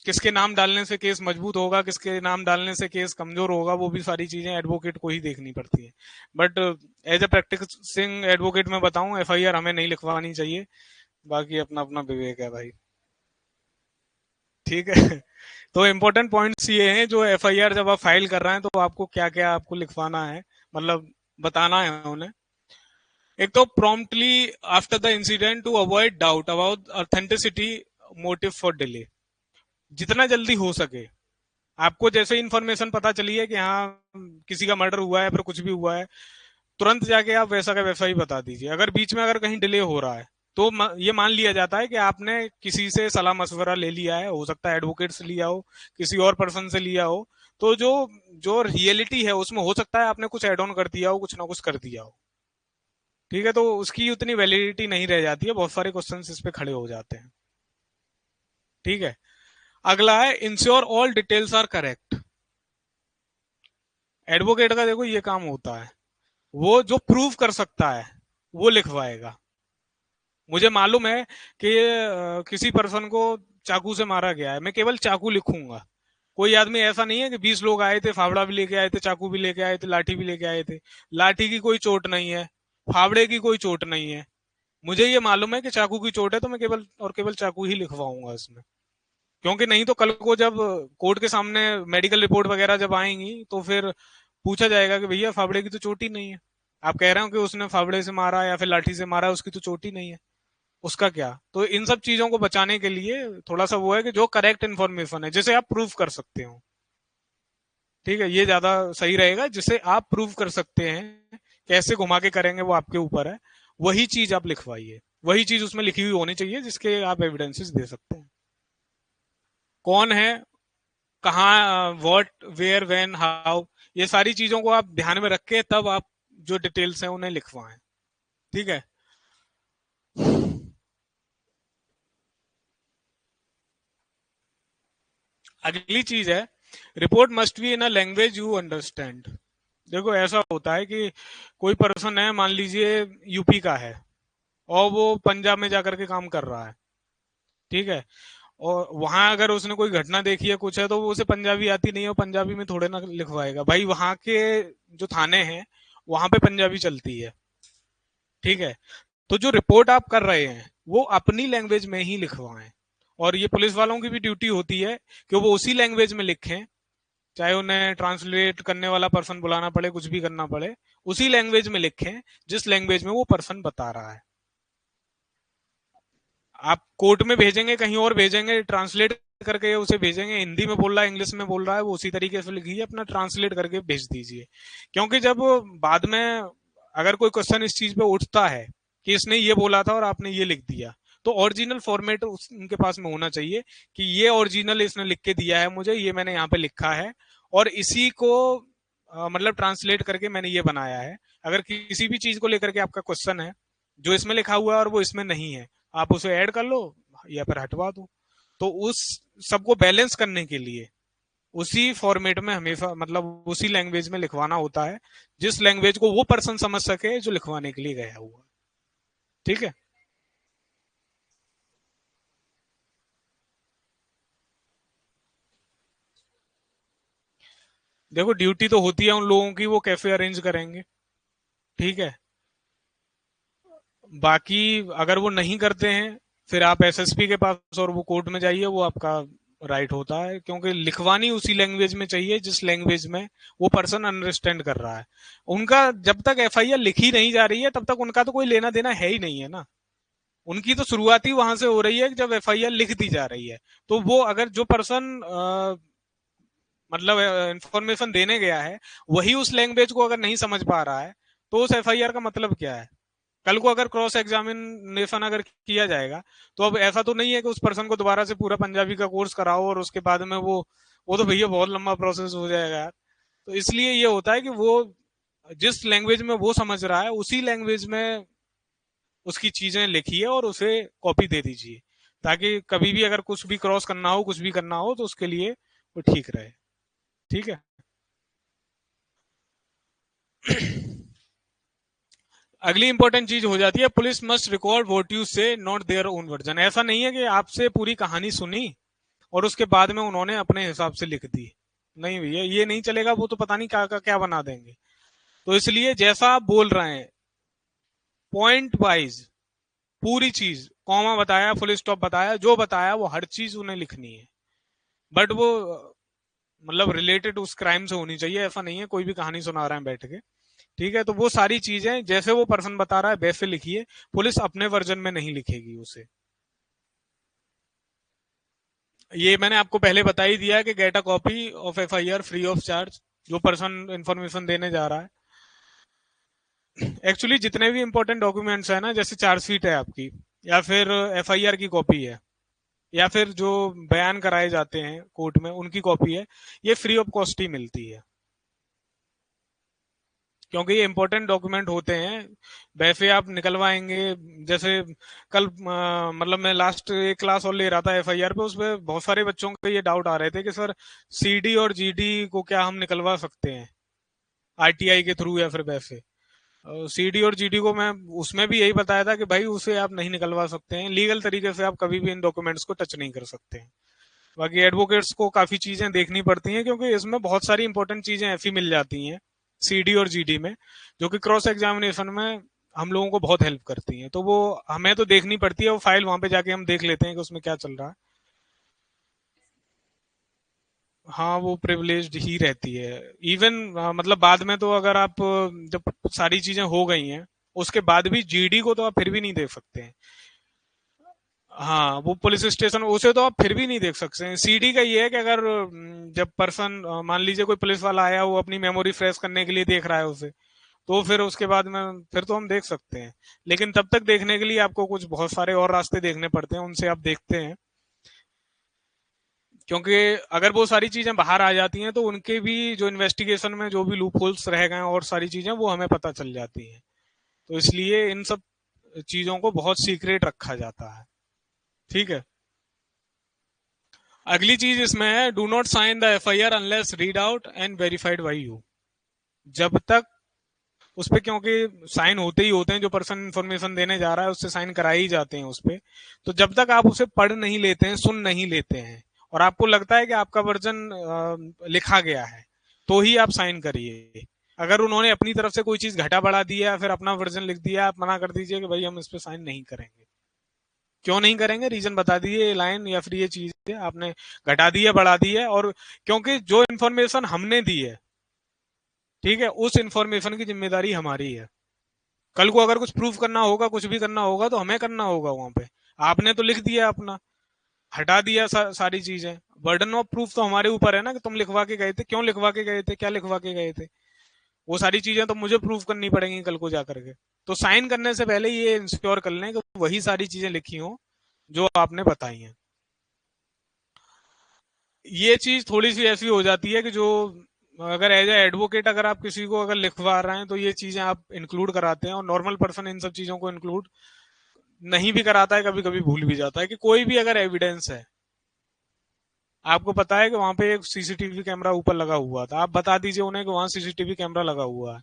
किसके नाम डालने से केस मजबूत होगा, किसके नाम डालने से केस कमजोर होगा, वो भी सारी चीजें एडवोकेट को ही देखनी पड़ती है। But as a practising advocate मैं बताऊं, एफआईआर हमें नहीं लिखवानी चाहिए, बाकी अपना अपना विवेक है भाई। ठीक है। तो इम्पोर्टेंट पॉइंट्स ये हैं जो एफआईआर जब आप फाइल कर रहे हैं तो आपको क्या क्या आपको लिखवाना है, मतलब बताना है उन्हें। एक तो promptly after the incident to avoid doubt about authenticity, motive for delay, जितना जल्दी हो सके आपको जैसे इन्फॉर्मेशन पता चली है कि हाँ किसी का मर्डर हुआ है फिर कुछ भी हुआ है, तुरंत जाके आप वैसा का वैसा ही बता दीजिए। अगर बीच में अगर कहीं डिले हो रहा है तो ये मान लिया जाता है कि आपने किसी से सलाह मशवरा ले लिया है, हो सकता है एडवोकेट से लिया हो, किसी और पर्सन से लिया हो, तो जो जो रियलिटी है उसमें हो सकता है आपने कुछ एड ऑन कर दिया हो, कुछ ना कुछ कर दिया हो। ठीक है, तो उसकी उतनी वैलिडिटी नहीं रह जाती है, बहुत सारे क्वेश्चंस इस पे खड़े हो जाते हैं। ठीक है, अगला है ensure all details are correct. Advocate का देखो ये काम होता है वो जो प्रूव कर सकता है वो लिखवाएगा। मुझे मालूम है कि किसी पर्सन को चाकू से मारा गया है, मैं केवल चाकू लिखूंगा। कोई आदमी ऐसा नहीं है कि 20 लोग आए थे, फावड़ा भी लेके आए थे, चाकू भी लेके आए थे, लाठी भी लेके आए थे। लाठी की कोई चोट नहीं है, फावड़े की कोई चोट नहीं है। मुझे ये मालूम है कि चाकू की चोट है, तो मैं केवल और केवल चाकू ही लिखवाऊंगा इसमें। क्योंकि नहीं तो कल को जब कोर्ट के सामने मेडिकल रिपोर्ट वगैरह जब आएंगी तो फिर पूछा जाएगा कि भैया फावड़े की तो चोट ही नहीं है। आप कह रहे हो कि उसने फावड़े से मारा या फिर लाठी से मारा, उसकी तो चोट ही नहीं है, उसका क्या? तो इन सब चीजों को बचाने के लिए थोड़ा सा वो है कि जो करेक्ट इन्फॉर्मेशन है जिसे आप प्रूव कर सकते हो, ठीक है, ये ज्यादा सही रहेगा। जिसे आप प्रूव कर सकते हैं, कैसे घुमा के करेंगे वो आपके ऊपर है, वही चीज आप लिखवाइए। वही चीज उसमें लिखी हुई होनी चाहिए जिसके आप एविडेंसेस दे सकते हैं। कौन है, कहाँ, व्हाट, वेयर, व्हेन, हाउ, ये सारी चीजों को आप ध्यान में रख के तब आप जो डिटेल्स हैं उन्हें लिखवाएं। ठीक है। अगली चीज है, report must be in a language you understand. देखो ऐसा होता है कि कोई पर्सन है, मान लीजिए यूपी का है, और वो पंजाब में जाकर के काम कर रहा है, ठीक है, और वहां अगर उसने कोई घटना देखी है, कुछ है, तो वो उसे पंजाबी आती नहीं है, वो पंजाबी में थोड़े ना लिखवाएगा भाई। वहां के जो थाने हैं वहां पे पंजाबी चलती है, ठीक है। तो जो रिपोर्ट आप कर रहे हैं वो अपनी लैंग्वेज में ही लिखवाएं। और ये पुलिस वालों की भी ड्यूटी होती है कि वो उसी लैंग्वेज में लिखें, चाहे उन्हें ट्रांसलेट करने वाला पर्सन बुलाना पड़े, कुछ भी करना पड़े, उसी लैंग्वेज में लिखें जिस लैंग्वेज में वो पर्सन बता रहा है। आप कोर्ट में भेजेंगे, कहीं और भेजेंगे, ट्रांसलेट करके उसे भेजेंगे, हिंदी में बोल रहा है, इंग्लिश में बोल रहा है, वो उसी तरीके से लिखिए, अपना ट्रांसलेट करके भेज दीजिए। क्योंकि जब बाद में अगर कोई क्वेश्चन इस चीज पे उठता है कि इसने ये बोला था और आपने ये लिख दिया, तो ओरिजिनल फॉर्मेट उनके पास में होना चाहिए कि ये ओरिजिनल इसने लिख के दिया है मुझे, ये मैंने यहाँ पे लिखा है, और इसी को मतलब ट्रांसलेट करके मैंने ये बनाया है। अगर किसी भी चीज को लेकर के आपका क्वेश्चन है, जो इसमें लिखा हुआ है और वो इसमें नहीं है, आप उसे ऐड कर लो या फिर हटवा दो। तो उस सबको बैलेंस करने के लिए उसी फॉर्मेट में हमेशा, मतलब उसी लैंग्वेज में लिखवाना होता है जिस लैंग्वेज को वो पर्सन समझ सके जो लिखवाने के लिए गया हुआ है। ठीक है। देखो ड्यूटी तो होती है उन लोगों की, वो कैफे अरेंज करेंगे, ठीक है। बाकी अगर वो नहीं करते हैं, फिर आप एसएसपी के पास और वो कोर्ट में जाइए, वो आपका राइट होता है, क्योंकि लिखवानी उसी लैंग्वेज में चाहिए जिस लैंग्वेज में वो पर्सन अंडरस्टैंड कर रहा है। उनका जब तक एफआईआर लिखी नहीं जा रही है तब तक उनका तो कोई लेना देना है ही नहीं है ना। उनकी तो शुरुआत ही वहां से हो रही है कि जब एफआईआर लिख दी जा रही है। तो वो अगर जो पर्सन मतलब इंफॉर्मेशन देने गया है वही उस लैंग्वेज को अगर नहीं समझ पा रहा है, तो उस एफआईआर का मतलब क्या है? कल को अगर क्रॉस एग्जामिनेशन अगर किया जाएगा, तो अब ऐसा तो नहीं है कि उस पर्सन को दोबारा से पूरा पंजाबी का कोर्स कराओ और उसके बाद में वो तो भैया बहुत लंबा प्रोसेस हो जाएगा यार। तो इसलिए ये होता है कि वो जिस लैंग्वेज में वो समझ रहा है उसी लैंग्वेज में उसकी चीजें लिखिए और उसे कॉपी दे दीजिए, ताकि कभी भी अगर कुछ भी क्रॉस करना हो, कुछ भी करना हो, तो उसके लिए वो ठीक रहे। ठीक है। अगली इंपॉर्टेंट चीज हो जाती है, police must record what you से, नॉट देयर ओन वर्जन। ऐसा नहीं है कि आपसे पूरी कहानी सुनी और उसके बाद में उन्होंने अपने हिसाब से लिख दी। नहीं भैया, ये नहीं चलेगा, वो तो पता नहीं क्या क्या बना देंगे। तो इसलिए जैसा आप बोल रहे हैं, पॉइंट वाइज पूरी चीज, कॉमा बताया, फुल स्टॉप बताया, जो बताया वो हर चीज उन्हें लिखनी है। बट वो मतलब रिलेटेड उस क्राइम से होनी चाहिए। ऐसा नहीं है कोई भी कहानी सुना रहे हैं बैठ के, ठीक है। तो वो सारी चीजें जैसे वो पर्सन बता रहा है वैसे लिखिए, पुलिस अपने वर्जन में नहीं लिखेगी उसे। ये मैंने आपको पहले बता ही दिया है कि get a copy of FIR free of charge, जो पर्सन इंफॉर्मेशन देने जा रहा है। एक्चुअली जितने भी इंपॉर्टेंट डॉक्यूमेंट्स है ना, जैसे चार्जशीट है आपकी, या फिर एफआईआर की कॉपी है, या फिर जो बयान कराए जाते हैं कोर्ट में उनकी कॉपी है, ये फ्री ऑफ कॉस्ट ही मिलती है, क्योंकि ये इंपॉर्टेंट डॉक्यूमेंट होते हैं। वैसे आप निकलवाएंगे, जैसे कल मतलब मैं लास्ट एक क्लास और ले रहा था एफआईआर पे, उसमें बहुत सारे बच्चों के ये डाउट आ रहे थे कि सर सीडी और जीडी को क्या हम निकलवा सकते हैं आरटीआई के थ्रू या फिर वैसे। सीडी और जीडी को मैं उसमें भी यही बताया था कि भाई उसे आप नहीं निकलवा सकते हैं, लीगल तरीके से आप कभी भी इन डॉक्यूमेंट्स को टच नहीं कर सकते हैं। बाकी एडवोकेट्स को काफी चीजें देखनी पड़ती हैं, क्योंकि इसमें बहुत सारी इंपॉर्टेंट चीजें ऐसी मिल जाती हैं सीडी और जीडी में, जो कि क्रॉस एग्जामिनेशन में हम लोगों को बहुत हेल्प करती हैं। तो वो हमें तो देखनी पड़ती है, वो फाइल वहां पे जाके हम देख लेते हैं कि उसमें क्या चल रहा है। हाँ, वो प्रिविलेज्ड ही रहती है। इवन मतलब बाद में तो अगर आप जब सारी चीजें हो गई हैं उसके बाद भी जीडी को तो आप फिर भी नहीं देख सकते हैं। हाँ, वो पुलिस स्टेशन उसे तो आप फिर भी नहीं देख सकते हैं। सीडी का ये है कि अगर जब पर्सन मान लीजिए कोई पुलिस वाला आया, वो अपनी मेमोरी फ्रेश करने के लिए देख रहा है उसे, तो फिर उसके बाद में फिर तो हम देख सकते हैं। लेकिन तब तक देखने के लिए आपको कुछ बहुत सारे और रास्ते देखने पड़ते हैं, उनसे आप देखते हैं। क्योंकि अगर वो सारी चीजें बाहर आ जाती हैं तो उनके भी जो इन्वेस्टिगेशन में जो भी लूप होल्स रह गए और सारी चीजें वो हमें पता चल जाती हैं। तो इसलिए इन सब चीजों को बहुत सीक्रेट रखा जाता है। ठीक है। अगली चीज इसमें है, do not sign the FIR unless read out and verified by you. जब तक उस पे, क्योंकि साइन होते ही होते हैं, जो पर्सन इन्फॉर्मेशन देने जा रहा है उससे साइन कराए ही जाते हैं उस पे। तो जब तक आप उसे पढ़ नहीं लेते हैं, सुन नहीं लेते हैं, और आपको लगता है कि आपका वर्जन लिखा गया है, तो ही आप साइन करिए। अगर उन्होंने अपनी तरफ से कोई चीज घटा बढ़ा दिया या फिर अपना वर्जन लिख दिया, आप मना कर दीजिए कि भाई हम इस पे साइन नहीं करेंगे। क्यों नहीं करेंगे, रीजन बता दीजिए, लाइन या फिर ये चीज आपने घटा दी है, बढ़ा दी है, और क्योंकि जो इन्फॉर्मेशन हमने दी है, ठीक है, उस इन्फॉर्मेशन की जिम्मेदारी हमारी है। कल को अगर कुछ प्रूफ करना होगा, कुछ भी करना होगा, तो हमें करना होगा वहां पे। आपने तो लिख दिया अपना, हटा दिया सारी चीजें। बर्डन ऑफ प्रूफ तो हमारे ऊपर है ना, कि तुम लिखवा के गए थे, क्यों लिखवा के गए थे, क्या लिखवा के गए थे। वो सारी चीजें तो मुझे प्रूफ करनी पड़ेंगी कल को जाकर के। तो साइन करने से पहले ये इंश्योर कर लें कि वही सारी चीजें लिखी हों जो आपने बताई हैं। ये चीज थोड़ी सी ऐसी हो जाती है कि जो, अगर एज ए एडवोकेट अगर आप किसी को अगर लिखवा रहे हैं तो ये चीजें आप इंक्लूड कराते हैं, और नॉर्मल पर्सन इन सब चीजों को इंक्लूड नहीं भी कराता है, कभी कभी भूल भी जाता है। कि कोई भी अगर एविडेंस है, आपको पता है कि वहां पे एक सीसीटीवी कैमरा ऊपर लगा हुआ था, आप बता दीजिए उन्हें कि वहां सीसीटीवी कैमरा लगा हुआ है।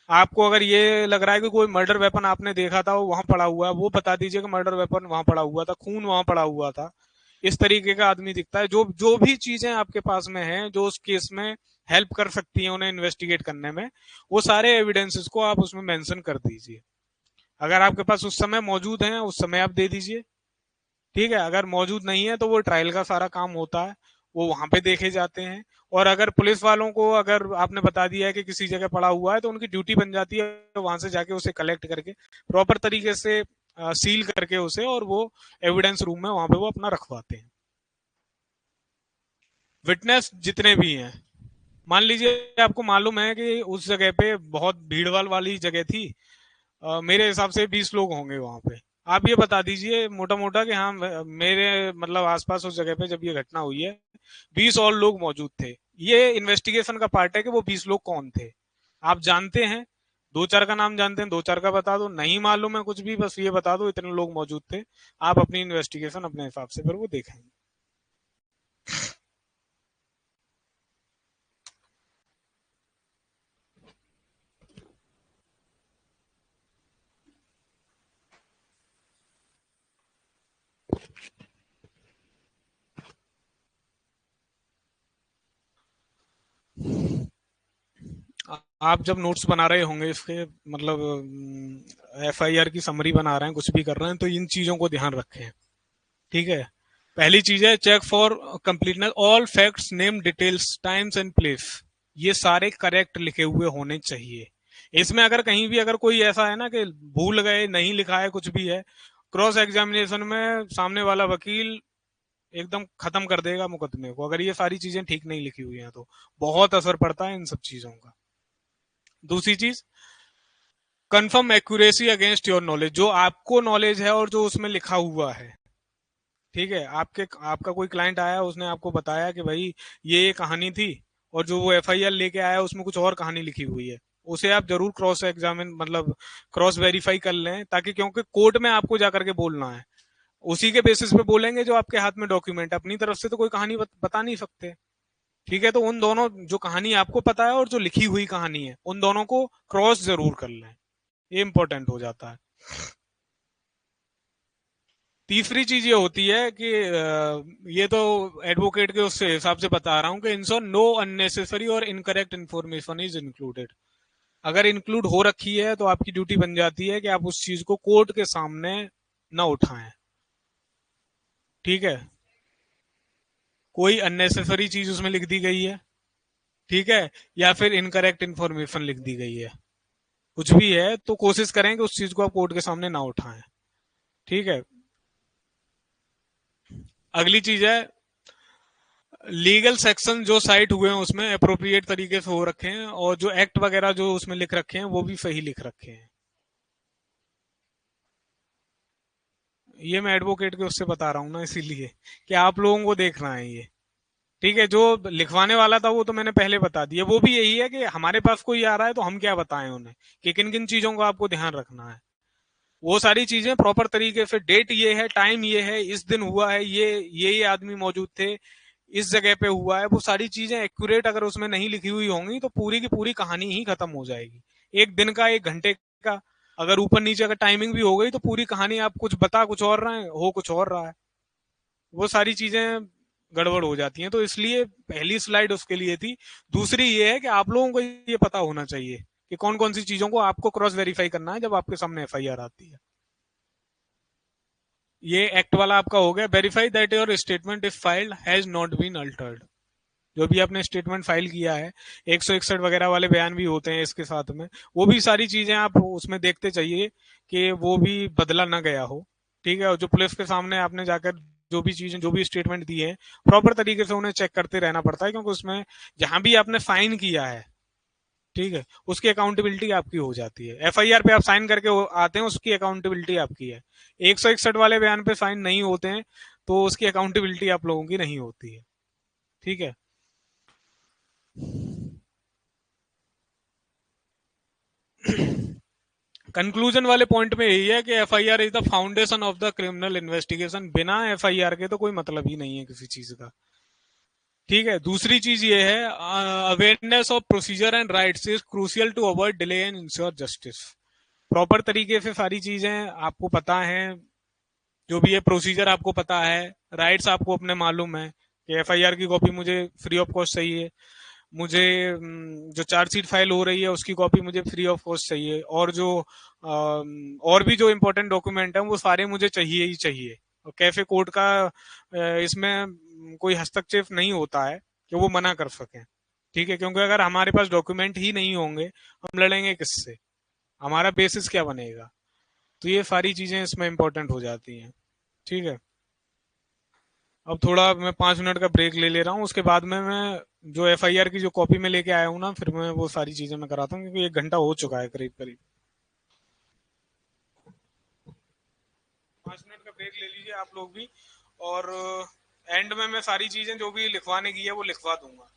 आपको अगर ये लग रहा है कि कोई मर्डर वेपन आपने देखा था वो वहां पड़ा हुआ है, वो बता दीजिए कि मर्डर वेपन वहां पड़ा हुआ था, खून वहां पड़ा हुआ था। इस तरीके का आदमी दिखता है। जो जो भी चीजें आपके पास में है जो उस केस में हेल्प कर सकती हैं उन्हें इन्वेस्टिगेट करने में, वो सारे एविडेंसेस को आप उसमें मेंशन कर दीजिए। अगर आपके पास उस समय मौजूद है, उस समय आप दे दीजिए। ठीक है। अगर मौजूद नहीं है तो वो ट्रायल का सारा काम होता है, वो वहां पे देखे जाते हैं। और अगर पुलिस वालों को अगर आपने बता दिया है कि किसी जगह पड़ा हुआ है, तो उनकी ड्यूटी बन जाती है वहां से जाके उसे कलेक्ट करके प्रॉपर तरीके से सील करके उसे, और वो एविडेंस रूम में वहां पे वो अपना रखवाते हैं। विटनेस जितने भी हैं, मान लीजिए आपको मालूम है कि उस जगह पे बहुत भीड़ भाड़ वाली जगह थी, मेरे हिसाब से 20 लोग होंगे वहां पे। आप ये बता दीजिए मोटा मोटा कि हाँ, मेरे मतलब आसपास उस जगह पे जब ये घटना हुई है 20 और लोग मौजूद थे। ये इन्वेस्टिगेशन का पार्ट है कि वो 20 लोग कौन थे। आप जानते हैं, दो चार का नाम जानते हैं, दो चार का बता दो, नहीं मालूम है कुछ भी, बस ये बता दो इतने लोग मौजूद थे। आप अपनी इन्वेस्टिगेशन अपने हिसाब से फिर वो देखेंगे। आप जब नोट्स बना रहे होंगे इसके, मतलब एफआईआर की समरी बना रहे हैं, कुछ भी कर रहे हैं, तो इन चीजों को ध्यान रखें। ठीक है। पहली चीज है, check for completeness all facts name details times and place. ये सारे करेक्ट लिखे हुए होने चाहिए। इसमें अगर कहीं भी अगर कोई ऐसा है ना कि भूल गए, नहीं लिखा है, कुछ भी है, क्रॉस एग्जामिनेशन में सामने वाला वकील एकदम खत्म कर देगा मुकदमे को, अगर ये सारी चीजें ठीक नहीं लिखी हुई हैं तो बहुत असर पड़ता है इन सब चीजों का। दूसरी चीज, confirm accuracy against your knowledge. जो आपको नॉलेज है और जो उसमें लिखा हुआ है, ठीक है, आपका कोई क्लाइंट आया, उसने आपको बताया कि भाई ये कहानी थी, और जो वो एफआईआर लेके आया उसमें कुछ और कहानी लिखी हुई है, उसे आप जरूर क्रॉस एग्जामिन मतलब क्रॉस वेरीफाई कर लें, ताकि क्योंकि कोर्ट में आपको जाकर के बोलना है, उसी के बेसिस पे बोलेंगे जो आपके हाथ में डॉक्यूमेंट, अपनी तरफ से तो कोई कहानी बता नहीं सकते। ठीक है। तो उन दोनों, जो कहानी आपको पता है और जो लिखी हुई कहानी है, उन दोनों को क्रॉस जरूर कर लें। ये इंपॉर्टेंट हो जाता है। तीसरी चीज ये होती है कि ये तो एडवोकेट के उससे हिसाब से बता रहा हूं कि इंश्योर नो अननेसेसरी और इनकरेक्ट इन्फॉर्मेशन इज इंक्लूडेड। अगर इंक्लूड हो रखी है तो आपकी ड्यूटी बन जाती है कि आप उस चीज को कोर्ट के सामने ना उठाएं। ठीक है, कोई अननेसेसरी चीज उसमें लिख दी गई है, ठीक है, या फिर इनकरेक्ट इन्फॉर्मेशन लिख दी गई है, कुछ भी है, तो कोशिश करें कि उस चीज को आप कोर्ट के सामने ना उठाएं। ठीक है। अगली चीज है, लीगल सेक्शन जो साइट हुए हैं उसमें अप्रोप्रिएट तरीके से हो रखे हैं, और जो एक्ट वगैरह जो उसमें लिख रखे हैं वो भी सही लिख रखे हैं। ये मैं एडवोकेट के उससे बता रहा हूँ ना, इसीलिए कि आप लोगों को देखना है ये। ठीक है, जो लिखवाने वाला था वो तो मैंने पहले बता दिया, वो भी यही है कि हमारे पास कोई आ रहा है तो हम क्या बताएं उन्हें कि किन किन चीजों को आपको ध्यान रखना है। वो सारी चीजें प्रॉपर तरीके से, डेट ये है, टाइम ये है, इस दिन हुआ है, ये आदमी मौजूद थे, इस जगह पे हुआ है, वो सारी चीजें एक्यूरेट अगर उसमें नहीं लिखी हुई होंगी तो पूरी की पूरी कहानी ही खत्म हो जाएगी। एक दिन का, एक घंटे का अगर ऊपर नीचे अगर टाइमिंग भी हो गई तो पूरी कहानी, आप कुछ बता कुछ और रहे हैं, हो कुछ और रहा है, वो सारी चीजें गड़बड़ हो जाती हैं। तो इसलिए पहली स्लाइड उसके लिए थी। दूसरी ये है कि आप लोगों को ये पता होना चाहिए कि कौन कौन सी चीजों को आपको क्रॉस वेरीफाई करना है जब आपके सामने एफआईआर आती है। ये एक्ट वाला आपका हो गया, verify that your statement if filed has not been altered. जो भी आपने स्टेटमेंट फाइल किया है, 161 वगैरह वाले बयान भी होते हैं इसके साथ में, वो भी सारी चीजें आप उसमें देखते चाहिए कि वो भी बदला ना गया हो। ठीक है, और जो पुलिस के सामने आपने जाकर जो भी चीजें, जो भी स्टेटमेंट दिए हैं, प्रॉपर तरीके से उन्हें चेक करते रहना पड़ता है, क्योंकि उसमें जहां भी आपने फाइन किया है, ठीक है, उसकी अकाउंटेबिलिटी आपकी हो जाती है। एफआईआर पे आप साइन करके आते हैं, उसकी अकाउंटेबिलिटी आपकी है। 161 वाले बयान पे साइन नहीं होते हैं तो उसकी अकाउंटेबिलिटी आप लोगों की नहीं होती है। ठीक है। कंक्लूजन वाले पॉइंट में यही है कि FIR is the foundation of the criminal investigation. बिना एफआईआर के तो कोई मतलब ही नहीं है किसी चीज का। ठीक है, दूसरी चीज ये है, awareness of procedure and rights is crucial to avoid delay and ensure justice. Proper तरीके से सारी चीजें आपको पता है, जो भी है प्रोसीजर आपको पता है, राइट्स आपको अपने मालूम है कि एफआईआर की कॉपी मुझे फ्री ऑफ कॉस्ट चाहिए, मुझे जो चार्जशीट फाइल हो रही है उसकी कॉपी मुझे फ्री ऑफ कॉस्ट चाहिए, और जो और भी जो इम्पोर्टेंट डॉक्यूमेंट है वो सारे मुझे चाहिए ही चाहिए। और कैफे कोर्ट का इसमें कोई हस्तक्षेप नहीं होता है कि वो मना कर सकें। ठीक है, क्योंकि अगर हमारे पास डॉक्यूमेंट ही नहीं होंगे, हम लड़ेंगे किससे, हमारा बेसिस क्या बनेगा। तो ये सारी चीजें इसमें इंपॉर्टेंट हो जाती हैं। ठीक है। अब थोड़ा मैं 5 मिनट का ब्रेक ले ले रहा हूँ, उसके बाद में मैं जो एफआईआर की जो कॉपी में लेके आया हूँ ना, फिर मैं वो सारी चीजें मैं कराता हूँ, क्योंकि 1 घंटा हो चुका है करीब करीब। 5 मिनट का ब्रेक ले लीजिए आप लोग भी, और एंड में मैं सारी चीजें जो भी लिखवाने की है वो लिखवा दूंगा।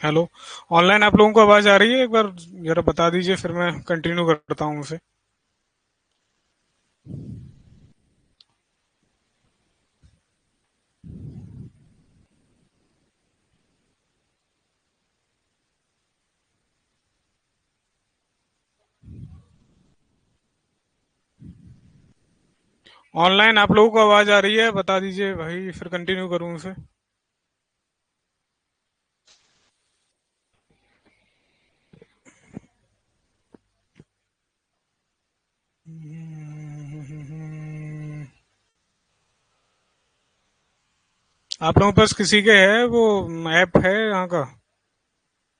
हेलो, ऑनलाइन आप लोगों को आवाज आ रही है? एक बार जरा बता दीजिए, फिर मैं कंटिन्यू करता हूँ उसे। ऑनलाइन आप लोगों को आवाज आ रही है? बता दीजिए भाई, फिर कंटिन्यू करूँ उसे। आप लोगों के पास किसी के है वो ऐप है यहाँ का?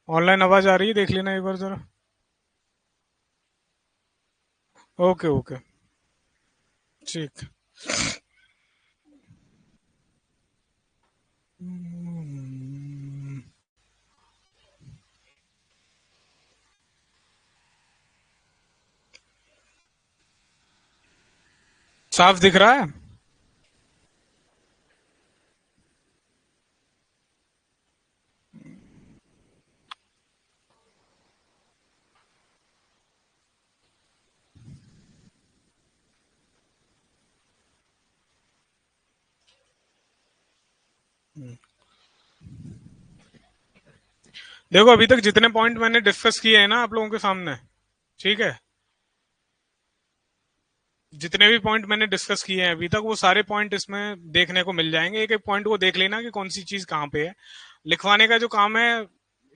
ऑनलाइन आवाज आ रही है? देख लेना एक बार जरा। ओके ओके, ठीक। साफ दिख रहा है? देखो, अभी तक जितने पॉइंट मैंने डिस्कस किए हैं ना आप लोगों के सामने, ठीक है, जितने भी पॉइंट मैंने डिस्कस किए हैं अभी तक, वो सारे पॉइंट इसमें देखने को मिल जाएंगे। एक एक पॉइंट को देख लेना कि कौन सी चीज कहाँ पे है। लिखवाने का जो काम है,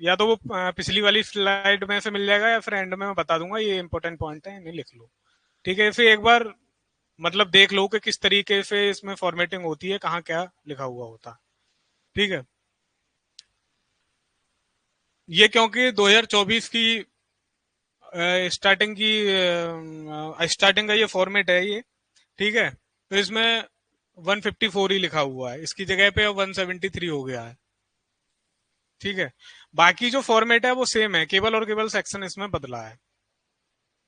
या तो वो पिछली वाली स्लाइड में से मिल जाएगा, या फिर एंड में मैं बता दूंगा ये इंपॉर्टेंट पॉइंट है, इन्हें लिख लो। ठीक है, फिर एक बार मतलब देख लो कि किस तरीके से इसमें फॉर्मेटिंग होती है, कहाँ क्या लिखा हुआ होता है। ठीक है, ये क्योंकि 2024 की स्टार्टिंग का ये फॉर्मेट है ये। ठीक है, तो इसमें 154 ही लिखा हुआ है, इसकी जगह पे अब 173 हो गया है। ठीक है, बाकी जो फॉर्मेट है वो सेम है, केवल और केवल सेक्शन इसमें बदला है।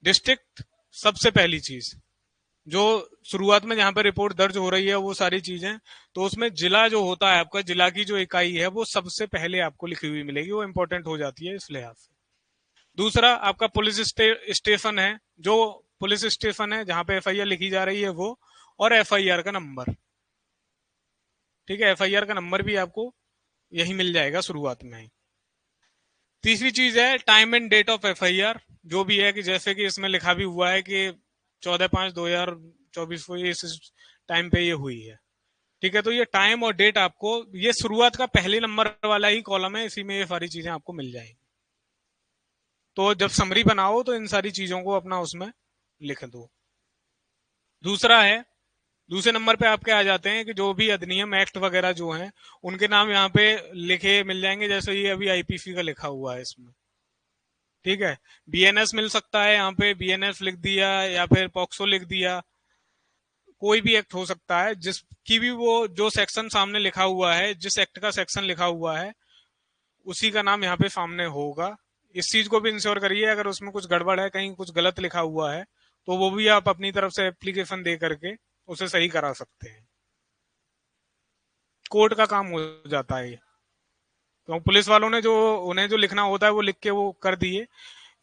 डिस्ट्रिक्ट सबसे पहली चीज, जो शुरुआत में जहां पर रिपोर्ट दर्ज हो रही है वो सारी चीजें, तो उसमें जिला जो होता है आपका, जिला की जो इकाई है वो सबसे पहले आपको लिखी हुई मिलेगी, वो इंपॉर्टेंट हो जाती है इस लिहाज से। दूसरा आपका पुलिस स्टेशन है, जो पुलिस स्टेशन है जहां पे एफआईआर लिखी जा रही है वो, और एफआईआर का नंबर। ठीक है, एफआईआर का नंबर भी आपको यही मिल जाएगा शुरुआत में ही। तीसरी चीज है time and date of FIR, जो भी है कि जैसे कि इसमें लिखा भी हुआ है कि 14/5/2024 को ये इस टाइम पे ये हुई है। ठीक है, तो ये टाइम और डेट आपको, ये शुरुआत का पहले नंबर वाला ही कॉलम है, इसी में ये सारी चीजें आपको मिल जाएंगी। तो जब समरी बनाओ तो इन सारी चीजों को अपना उसमें लिख दो। दूसरा है, दूसरे नंबर पे आपके आ जाते हैं कि जो भी अधिनियम एक्ट वगैरह जो हैं, उनके नाम यहाँ पे लिखे मिल जाएंगे, जैसे ये अभी आईपीसी का लिखा हुआ है इसमें। ठीक है, बीएनएस मिल सकता है यहाँ पे, बीएनएस लिख दिया, या फिर पॉक्सो लिख दिया, कोई भी एक्ट हो सकता है जिसकी भी वो जो सेक्शन सामने लिखा हुआ है, जिस एक्ट का सेक्शन लिखा हुआ है उसी का नाम यहाँ पे सामने होगा। इस चीज को भी इंश्योर करिए, अगर उसमें कुछ गड़बड़ है, कहीं कुछ गलत लिखा हुआ है, तो वो भी आप अपनी तरफ से एप्लीकेशन दे करके उसे सही करा सकते हैं। कोर्ट का काम हो जाता है ये। तो पुलिस वालों ने जो, उन्हें जो लिखना होता है वो लिख के वो कर दिए।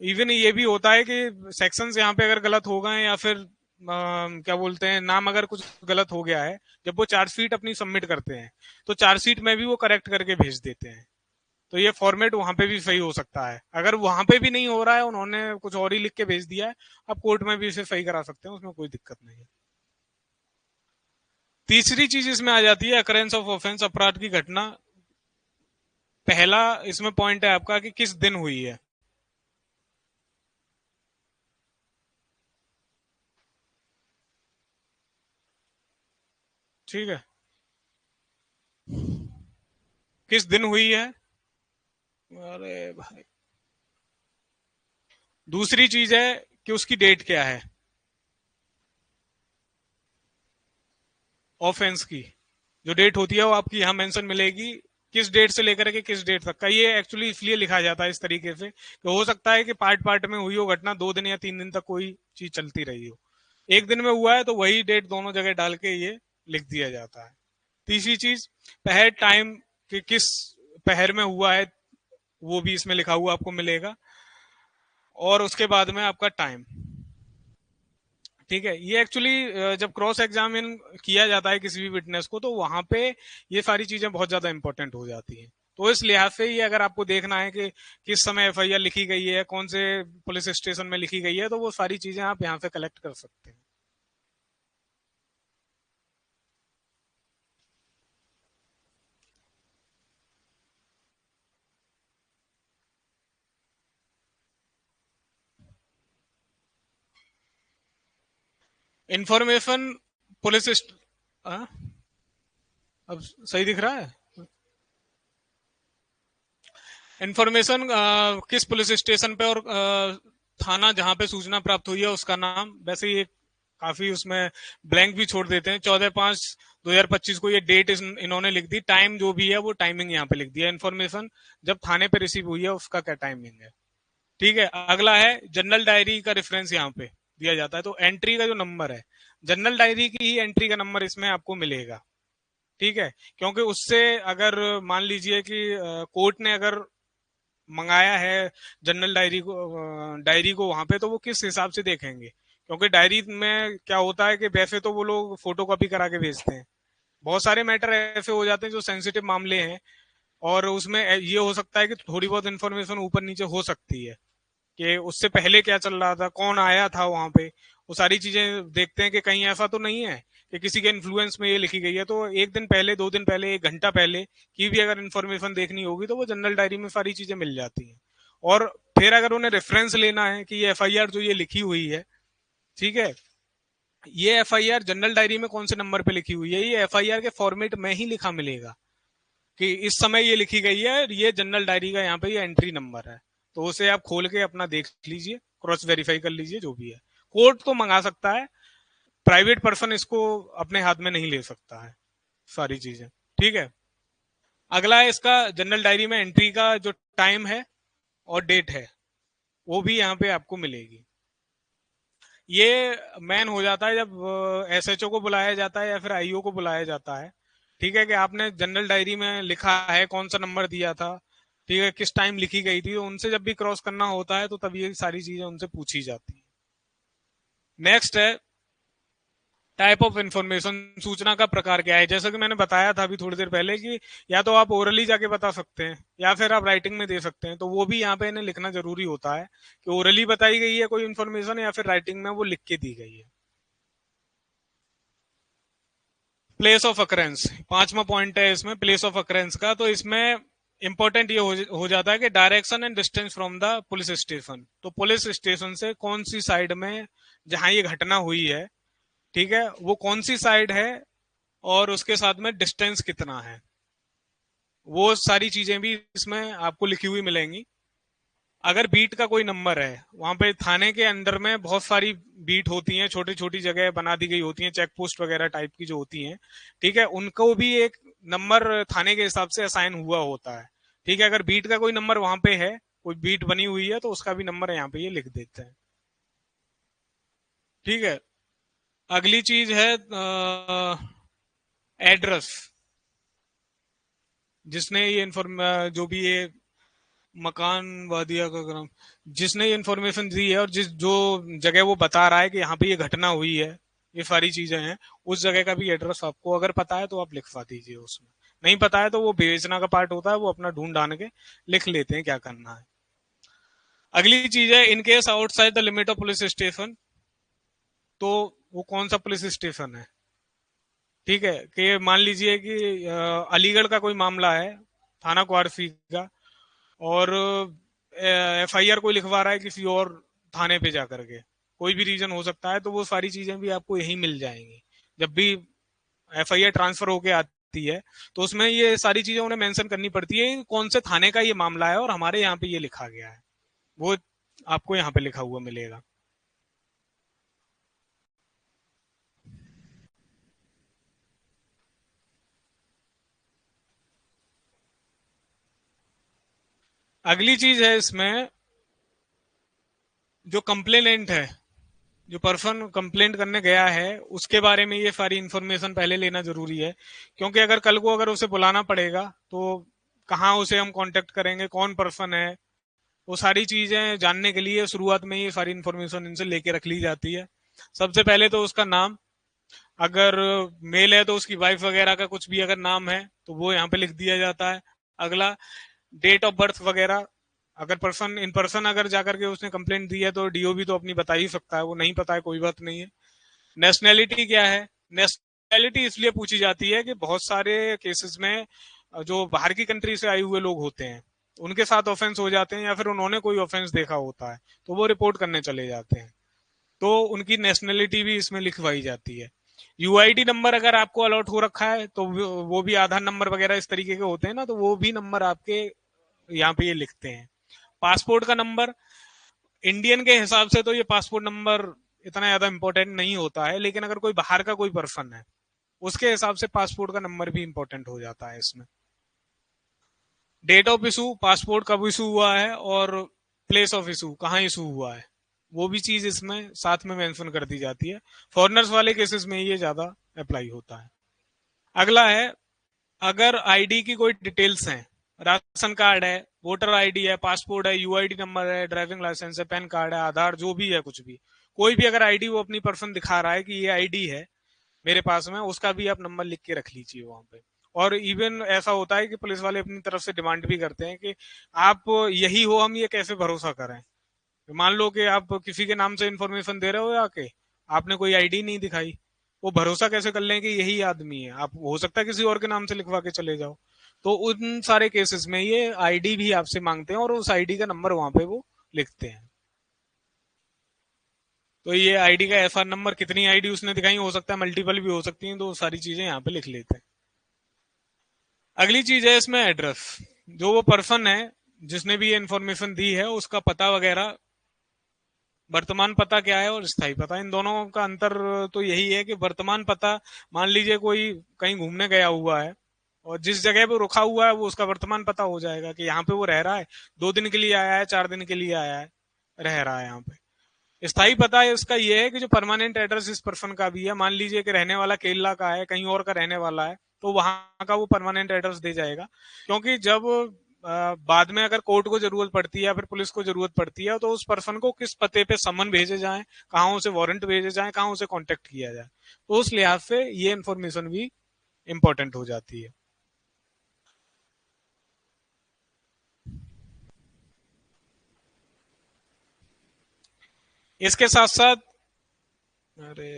इवन ये भी होता है कि सेक्शंस यहाँ पे अगर गलत हो गए, या फिर क्या बोलते हैं, नाम अगर कुछ गलत हो गया है, जब वो चार्जशीट अपनी सबमिट करते हैं तो चार्जशीट में भी वो करेक्ट करके भेज देते हैं। तो ये फॉर्मेट वहां पे भी सही हो सकता है। अगर वहां पे भी नहीं हो रहा है, उन्होंने कुछ और ही लिख के भेज दिया है, आप कोर्ट में भी इसे सही करा सकते हैं, उसमें कोई दिक्कत नहीं है। तीसरी चीज इसमें आ जाती है अकरेंस ऑफ ऑफेंस, अपराध की घटना। पहला इसमें पॉइंट है आपका कि किस दिन हुई है। ठीक है, किस दिन हुई है। अरे भाई, दूसरी चीज है कि उसकी डेट क्या है, ऑफेंस की जो डेट होती है वो आपकी यहाँ मेंशन मिलेगी, किस डेट से लेकर के किस डेट तक का। ये एक्चुअली इसलिए लिखा जाता है इस तरीके से कि हो सकता है कि पार्ट पार्ट में हुई हो घटना, 2 दिन या 3 दिन तक कोई चीज चलती रही हो, एक दिन में हुआ है तो वही डेट दोनों जगह डाल के ये लिख दिया जाता है। तीसरी चीज, पहर टाइम, कि किस पहर में हुआ है, वो भी इसमें लिखा हुआ आपको मिलेगा। और उसके बाद में आपका टाइम। ठीक है, ये एक्चुअली जब क्रॉस एग्जामिन किया जाता है किसी भी विटनेस को, तो वहां पे ये सारी चीजें बहुत ज्यादा इंपॉर्टेंट हो जाती हैं। तो इस लिहाज से ये अगर आपको देखना है कि किस समय एफआईआर लिखी गई है, कौन से पुलिस स्टेशन में लिखी गई है, तो वो सारी चीजें आप यहाँ से कलेक्ट कर सकते हैं। इंफॉर्मेशन पुलिस हाँ, अब सही दिख रहा है। इंफॉर्मेशन किस पुलिस स्टेशन पे और थाना जहां पे सूचना प्राप्त हुई है उसका नाम। वैसे ये काफी उसमें ब्लैंक भी छोड़ देते हैं। 14/5/2025 को ये डेट इन्होंने लिख दी। टाइम जो भी है वो टाइमिंग यहाँ पे लिख दिया। इन्फॉर्मेशन जब थाने पे रिसीव हुई है उसका क्या टाइमिंग है। ठीक है, अगला है जनरल डायरी का रेफरेंस यहाँ पे दिया जाता है। तो एंट्री का जो नंबर है, जनरल डायरी की ही एंट्री का नंबर इसमें आपको मिलेगा। ठीक है, क्योंकि उससे अगर मान लीजिए कि कोर्ट ने अगर मंगाया है जनरल डायरी को वहां पे, तो वो किस हिसाब से देखेंगे। क्योंकि डायरी में क्या होता है कि वैसे तो वो लोग फोटो कॉपी करा के भेजते हैं। बहुत सारे मैटर ऐसे हो जाते हैं जो सेंसिटिव मामले हैं, और उसमें ये हो सकता है कि थोड़ी बहुत इन्फॉर्मेशन ऊपर नीचे हो सकती है कि उससे पहले क्या चल रहा था, कौन आया था वहां पे। वो सारी चीजें देखते हैं कि कहीं ऐसा तो नहीं है कि किसी के इन्फ्लुएंस में ये लिखी गई है। तो एक दिन पहले, 2 दिन पहले, 1 घंटा पहले की भी अगर इन्फॉर्मेशन देखनी होगी तो वो जनरल डायरी में सारी चीजें मिल जाती हैं। और फिर अगर उन्हें रेफरेंस लेना है कि ये एफआईआर जो ये लिखी हुई है, ठीक है, ये एफआईआर जनरल डायरी में कौन से नंबर पे लिखी हुई है, ये एफआईआर के फॉर्मेट में ही लिखा मिलेगा कि इस समय ये लिखी गई है, ये जनरल डायरी का यहाँ पे ये एंट्री नंबर है। तो उसे आप खोल के अपना देख लीजिए, क्रॉस वेरीफाई कर लीजिए जो भी है। कोर्ट तो मंगा सकता है, प्राइवेट पर्सन इसको अपने हाथ में नहीं ले सकता है सारी चीजें। ठीक है, अगला है इसका जनरल डायरी में एंट्री का जो टाइम है और डेट है, वो भी यहाँ पे आपको मिलेगी। ये मैन हो जाता है जब एसएचओ को बुलाया जाता है या फिर आईओ को बुलाया जाता है। ठीक है, कि आपने जनरल डायरी में लिखा है, कौन सा नंबर दिया था, ठीक है, किस टाइम लिखी गई थी, तो उनसे जब भी क्रॉस करना होता है तो तब ये सारी चीजें उनसे पूछी जाती है। नेक्स्ट है टाइप ऑफ इंफॉर्मेशन। सूचना का प्रकार क्या है। जैसा कि मैंने बताया था अभी थोड़ी देर पहले कि या तो आप ओरली जाके बता सकते हैं या फिर आप राइटिंग में दे सकते हैं। तो वो भी यहाँ पे इन्हें लिखना जरूरी होता है कि ओरली बताई गई है कोई इन्फॉर्मेशन या फिर राइटिंग में वो लिख के दी गई है। प्लेस ऑफ अकरेंस 5वां पॉइंट है इसमें, प्लेस ऑफ अकरेंस का। तो इसमें इंपॉर्टेंट ये हो जाता है कि direction and distance from the police station. तो पुलिस स्टेशन से कौन सी साइड में जहां ये घटना हुई है, ठीक है, वो कौन सी साइड है और उसके साथ में डिस्टेंस कितना है, वो सारी चीजें भी इसमें आपको लिखी हुई मिलेंगी। अगर बीट का कोई नंबर है, वहां पे थाने के अंदर में बहुत सारी बीट होती हैं, छोटी छोटी जगह बना दी गई होती हैं, चेक पोस्ट वगैरह टाइप की जो होती हैं। ठीक है, उनको भी एक नंबर थाने के हिसाब से असाइन हुआ होता है। ठीक है, अगर बीट का कोई नंबर वहां पे है, कोई बीट बनी हुई है, तो उसका भी नंबर यहाँ पे ये लिख देते हैं। ठीक है, अगली चीज है एड्रेस। जिसने ये जो भी ये मकान वादिया का ग्राम, जिसने ये इन्फॉर्मेशन दी है और जिस जो जगह वो बता रहा है कि यहाँ पे ये घटना हुई है, ये सारी चीजें हैं, उस जगह का भी एड्रेस आपको अगर पता है तो आप लिखवा दीजिए उसमें। नहीं पता है तो वो बेचना का पार्ट होता है, वो अपना ढूंढ ढांड के लिख लेते हैं क्या करना है। अगली चीज है in case outside the limit of police station. तो वो कौन सा पुलिस स्टेशन है। ठीक है, कि मान लीजिए कि अलीगढ़ का कोई मामला है, थाना क्वारसी का, और एफआईआर कोई लिखवा रहा है किसी और थाने पे जाकर के, कोई भी रीजन हो सकता है, तो वो सारी चीजें भी आपको यहीं मिल जाएंगी। जब भी एफआईआर ट्रांसफर होके आती है तो उसमें ये सारी चीजें उन्हें मेंशन करनी पड़ती है कि कौन से थाने का ये मामला है और हमारे यहाँ पे ये लिखा गया है, वो आपको यहाँ पे लिखा हुआ मिलेगा। अगली चीज है इसमें, जो कंप्लेनेंट है, जो पर्सन कंप्लेंट करने गया है, उसके बारे में ये सारी इंफॉर्मेशन पहले लेना जरूरी है। क्योंकि अगर कल को अगर उसे बुलाना पड़ेगा तो कहाँ उसे हम कांटेक्ट करेंगे, कौन पर्सन है, वो सारी चीजें जानने के लिए शुरुआत में ये सारी इन्फॉर्मेशन इनसे लेके रख ली जाती है। सबसे पहले तो उसका नाम, अगर मेल है तो उसकी वाइफ वगैरह का कुछ भी अगर नाम है तो वो यहाँ पे लिख दिया जाता है। अगला डेट ऑफ बर्थ वगैरह, अगर पर्सन इन पर्सन अगर जाकर के उसने कंप्लेंट दी है तो डीओ भी तो अपनी बता ही सकता है, वो नहीं पता है कोई बात नहीं है। नेशनैलिटी क्या है, नेशनैलिटी इसलिए पूछी जाती है कि बहुत सारे केसेस में जो बाहर की कंट्री से आए हुए लोग होते हैं उनके साथ ऑफेंस हो जाते हैं, या फिर उन्होंने कोई ऑफेंस देखा होता है तो वो रिपोर्ट करने चले जाते हैं, तो उनकी नेशनैलिटी भी इसमें लिखवाई जाती है। यूआईडी नंबर अगर आपको अलॉट हो रखा है तो वो भी आधार नंबर वगैरह इस तरीके के होते हैं ना, तो वो भी नंबर आपके यहाँ पे ये लिखते हैं। पासपोर्ट का नंबर, इंडियन के हिसाब से तो ये पासपोर्ट नंबर इतना ज्यादा इंपॉर्टेंट नहीं होता है, लेकिन अगर कोई बाहर का कोई पर्सन है उसके हिसाब से पासपोर्ट का नंबर भी इंपॉर्टेंट हो जाता है इसमें। डेट ऑफ इशू, पासपोर्ट कब इशू हुआ है और प्लेस ऑफ इशू कहाँ इशू हुआ है, वो भी चीज इसमें साथ में मेंशन कर दी जाती है। फॉरेनर्स वाले केसेस में ये ज्यादा अप्लाई होता है। अगला है, अगर आईडी की कोई डिटेल्स हैं, राशन कार्ड है, वोटर आईडी है, पासपोर्ट है, यूआईडी नंबर है, ड्राइविंग लाइसेंस है, पैन कार्ड है, आधार, जो भी है, कुछ भी, कोई भी अगर आईडी वो अपनी पर्सन दिखा रहा है कि ये आईडी है मेरे पास में, उसका भी आप नंबर लिख के रख लीजिए वहां पे। और इवन ऐसा होता है कि पुलिस वाले अपनी तरफ से डिमांड भी करते हैं कि आप यही हो, हम ये कैसे भरोसा करें। मान लो कि आप किसी के नाम से इंफॉर्मेशन दे रहे हो आके, आपने कोई आईडी नहीं दिखाई, वो भरोसा कैसे कर लें कि यही आदमी है, आप हो सकता है किसी और के नाम से लिखवा के चले जाओ। तो उन सारे केसेस में ये आईडी भी आपसे मांगते हैं और उस आईडी का नंबर वहां पे वो लिखते हैं। तो ये आईडी का एफआर नंबर, कितनी आईडी उसने दिखाई, हो सकता है मल्टीपल भी हो सकती हैं, तो सारी चीजें यहाँ पे लिख लेते हैं। अगली चीज है इसमें एड्रेस, जो वो पर्सन है जिसने भी ये इन्फॉर्मेशन दी है उसका पता वगैरह, वर्तमान पता क्या है और स्थायी पता, इन दोनों का अंतर तो यही है कि वर्तमान पता, मान लीजिए कोई कहीं घूमने गया हुआ है और जिस जगह पे रुका हुआ है वो उसका वर्तमान पता हो जाएगा कि यहाँ पे वो रह रहा है, 2 दिन के लिए आया है, 4 दिन के लिए आया है, रह रहा है यहाँ पे। स्थायी पता है उसका ये है कि जो परमानेंट एड्रेस इस पर्सन का भी है, मान लीजिए कि रहने वाला केरला का है, कहीं और का रहने वाला है, तो वहां का वो परमानेंट एड्रेस दे जाएगा। क्योंकि जब बाद में अगर कोर्ट को जरूरत पड़ती है या फिर पुलिस को जरूरत पड़ती है तो उस पर्सन को किस पते पे समन भेजे जाए, कहाँ उसे वारंट भेजे जाए, कहाँ उसे कांटेक्ट किया जाए, तो उस लिहाज से ये इन्फॉर्मेशन भी इंपॉर्टेंट हो जाती है। इसके साथ साथ, अरे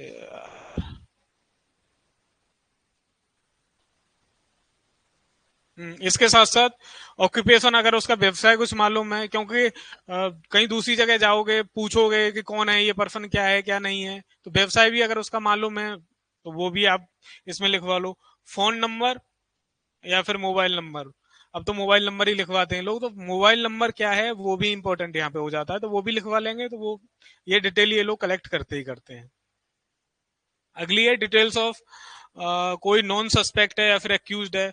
इसके साथ साथ ऑक्यूपेशन, अगर उसका व्यवसाय कुछ मालूम है, क्योंकि कहीं दूसरी जगह जाओगे पूछोगे कि कौन है ये पर्सन, क्या है क्या नहीं है, तो व्यवसाय भी अगर उसका मालूम है तो वो भी आप इसमें लिखवा लो। फोन नंबर या फिर मोबाइल नंबर, अब तो मोबाइल नंबर ही लिखवाते हैं लोग, तो मोबाइल नंबर क्या है वो भी इंपॉर्टेंट यहाँ पे हो जाता है, तो वो भी लिखवा लेंगे, तो वो ये डिटेल ये लोग कलेक्ट करते ही करते हैं। अगली है डिटेल्स ऑफ, कोई नॉन सस्पेक्ट है या फिर एक्यूज्ड है,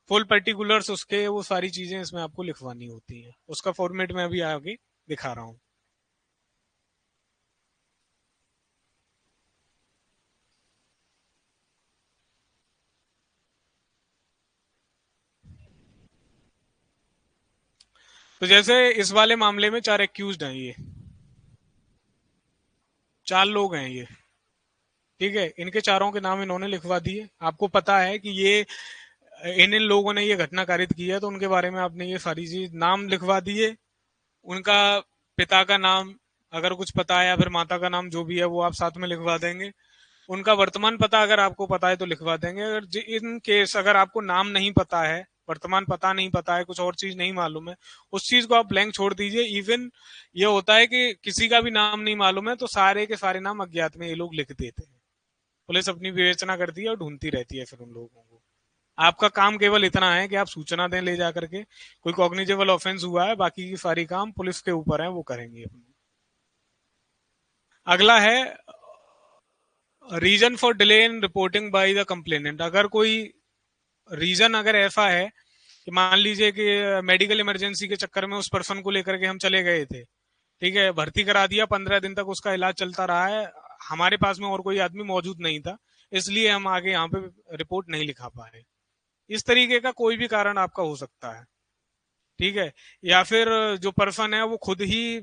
फुल पर्टिकुलर्स उसके, वो सारी चीजें इसमें आपको लिखवानी होती है, उसका फॉर्मेट में अभी आगे दिखा रहा हूँ। तो जैसे इस वाले मामले में 4 एक्यूज्ड हैं, ये 4 लोग हैं ये, ठीक है, इनके चारों के नाम इन्होंने लिखवा दिए, आपको पता है कि ये इन इन लोगों ने ये घटना कारित की है, तो उनके बारे में आपने ये सारी चीज नाम लिखवा दिए, उनका पिता का नाम अगर कुछ पता है या फिर माता का नाम जो भी है वो आप साथ में लिखवा देंगे, उनका वर्तमान पता अगर आपको पता है तो लिखवा देंगे। अगर इन केस अगर आपको नाम नहीं पता है, वर्तमान पता नहीं पता है, कुछ और चीज नहीं मालूम है, उस चीज को आप ब्लैंक छोड़ दीजिए। इवन ये होता है कि किसी का भी नाम नहीं मालूम है तो सारे के सारे नाम अज्ञात में ये लोग लिख देते हैं, पुलिस अपनी विवेचना करती है और ढूंढती रहती है फिर उन लोगों को। आपका काम केवल इतना है कि आप सूचना दें ले जाकर के, कोई कॉग्निजेबल ऑफेंस हुआ है, बाकी की सारी काम पुलिस के ऊपर है, वो करेंगे अपने। अगला है reason for delay in reporting by the complainant. अगर कोई रीजन अगर ऐसा है कि मान लीजिए कि मेडिकल इमरजेंसी के चक्कर में उस पर्सन को लेकर के हम चले गए थे, ठीक है, भर्ती करा दिया, 15 दिन तक उसका इलाज चलता रहा है, हमारे पास में और कोई आदमी मौजूद नहीं था, इसलिए हम आगे यहाँ पे रिपोर्ट नहीं लिखा पाए, इस तरीके का कोई भी कारण आपका हो सकता है। ठीक है, या फिर जो पर्सन है वो खुद ही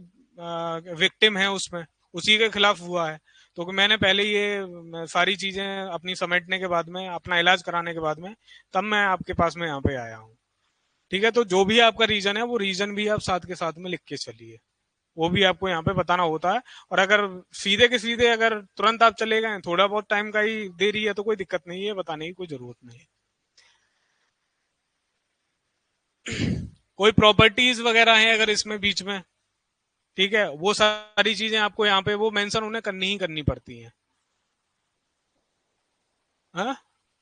विक्टिम है उसमें, उसी के खिलाफ हुआ है। तो मैंने पहले ये सारी चीजें अपनी समेटने के बाद में, अपना इलाज कराने के बाद में, तब मैं आपके पास में यहाँ पे आया हूँ। ठीक है, तो जो भी आपका रीजन है वो रीजन भी आप साथ के साथ में लिख के चलिए, वो भी आपको यहाँ पे बताना होता है। और अगर सीधे के सीधे अगर तुरंत आप चले गए, थोड़ा बहुत टाइम का ही देरी है, तो कोई दिक्कत नहीं है, बताने की कोई जरूरत नहीं है। कोई प्रॉपर्टीज वगैरह है अगर इसमें बीच में, ठीक है, वो सारी चीजें आपको यहाँ पे वो मेंशन उन्हें करनी ही करनी पड़ती हैं। हाँ,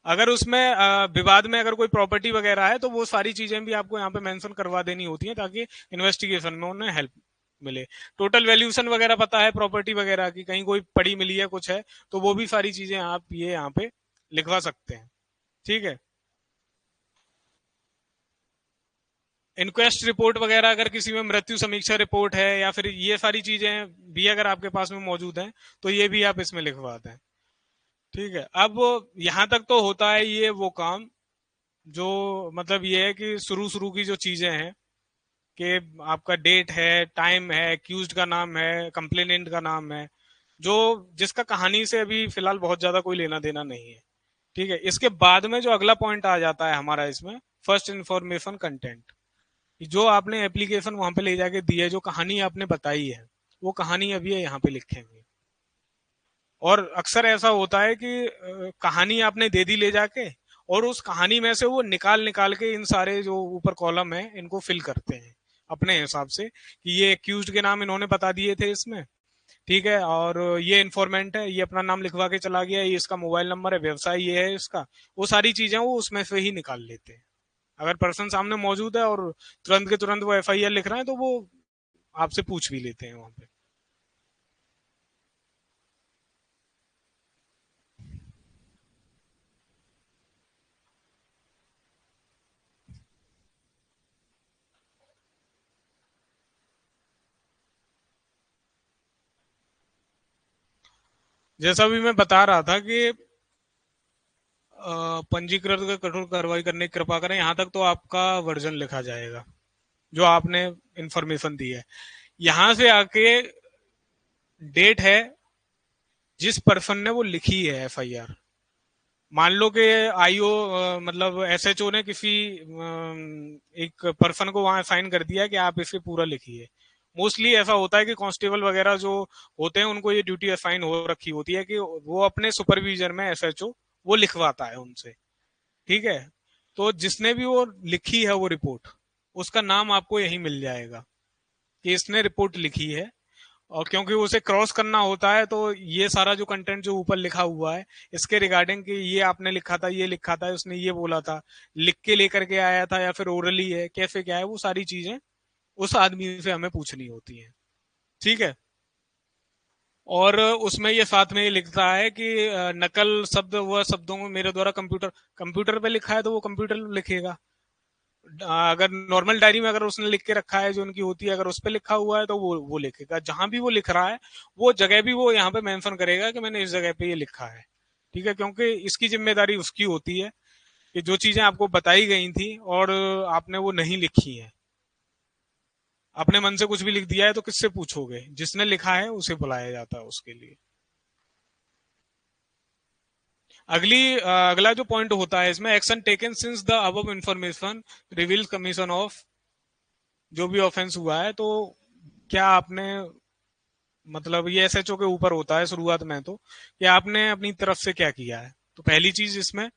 अगर उसमें विवाद में अगर कोई प्रॉपर्टी वगैरह है, तो वो सारी चीजें भी आपको यहाँ पे मेंशन करवा देनी होती हैं, ताकि इन्वेस्टिगेशन में उन्हें हेल्प मिले। टोटल वैल्यूशन वगैरह पता है प्रॉपर्टी वगैरह की, कहीं कोई पड़ी मिली है कुछ है, तो वो भी सारी चीजें आप ये यहाँ पे लिखवा सकते हैं। ठीक है, इंक्वेस्ट रिपोर्ट वगैरह अगर किसी में, मृत्यु समीक्षा रिपोर्ट है, या फिर ये सारी चीजें भी अगर आपके पास में मौजूद हैं, तो ये भी आप इसमें लिखवा दें। ठीक है, अब यहाँ तक तो होता है ये वो काम, जो मतलब ये है कि शुरू शुरू की जो चीजें हैं, कि आपका डेट है, टाइम है, एक्यूज्ड का नाम है, कंप्लेनेंट का नाम है, जो जिसका कहानी से अभी फिलहाल बहुत ज्यादा कोई लेना देना नहीं है। ठीक है, इसके बाद में जो अगला पॉइंट आ जाता है हमारा इसमें, फर्स्ट इंफॉर्मेशन कंटेंट। जो आपने एप्लीकेशन वहां पे ले जाके दी है, जो कहानी आपने बताई है, वो कहानी अभी यहाँ पे लिखेंगे। और अक्सर ऐसा होता है कि कहानी आपने दे दी ले जाके, और उस कहानी में से वो निकाल निकाल के इन सारे जो ऊपर कॉलम है इनको फिल करते हैं अपने हिसाब से, कि ये एक्यूज्ड के नाम इन्होंने बता दिए थे इसमें, ठीक है, और ये इन्फॉर्मेंट है, ये अपना नाम लिखवा के चला गया, ये इसका मोबाइल नंबर है, व्यवसाय ये है इसका। वो सारी चीजें वो उसमें से ही निकाल लेते हैं। अगर पर्सन सामने मौजूद है और तुरंत के तुरंत वो एफआईआर लिख रहे हैं, तो वो आपसे पूछ भी लेते हैं वहां पे। जैसा भी मैं बता रहा था कि पंजीकृत का कठोर कार्रवाई करने की कृपा करें, यहाँ तक तो आपका वर्जन लिखा जाएगा जो आपने इंफॉर्मेशन दी है। यहां से आके डेट है जिस पर्सन ने वो लिखी है एफआईआर। मान लो कि आईओ, मतलब एसएचओ ने किसी एक पर्सन को वहां साइन कर दिया कि आप इसे पूरा लिखिए। मोस्टली ऐसा होता है कि कांस्टेबल वगैरह जो होते हैं उनको ये ड्यूटी असाइन हो रखी होती है कि वो अपने सुपरविजन में एसएचओ वो लिखवाता है उनसे। ठीक है, तो जिसने भी वो लिखी है वो रिपोर्ट, उसका नाम आपको यही मिल जाएगा कि इसने रिपोर्ट लिखी है। और क्योंकि उसे क्रॉस करना होता है, तो ये सारा जो कंटेंट जो ऊपर लिखा हुआ है इसके रिगार्डिंग कि ये आपने लिखा था, ये लिखा था, उसने ये बोला था, लिख के लेकर के आया था या फिर ओरली है, कैसे क्या है, वो सारी चीजें उस आदमी से हमें पूछनी होती है। ठीक है, और उसमें ये साथ में ये लिखता है कि नकल शब्द व शब्दों में मेरे द्वारा कंप्यूटर कंप्यूटर पे लिखा है तो वो कंप्यूटर लिखेगा। अगर नॉर्मल डायरी में अगर उसने लिख के रखा है जो उनकी होती है, अगर उस पर लिखा हुआ है तो वो लिखेगा। जहां भी वो लिख रहा है वो जगह भी वो यहाँ पे मेंशन करेगा कि मैंने इस जगह पे ये लिखा है। ठीक है, क्योंकि इसकी जिम्मेदारी उसकी होती है कि जो चीजें आपको बताई गई थी और आपने वो नहीं लिखी है, अपने मन से कुछ भी लिख दिया है, तो किससे पूछोगे? जिसने लिखा है उसे बुलाया जाता है उसके लिए। अगला जो पॉइंट होता है इसमें, action taken since the above information reveal commission of, जो भी ऑफेंस हुआ है, तो क्या आपने, मतलब ये एसएचओ के ऊपर होता है शुरुआत में, तो कि आपने अपनी तरफ से क्या किया है। तो पहली चीज इसमें,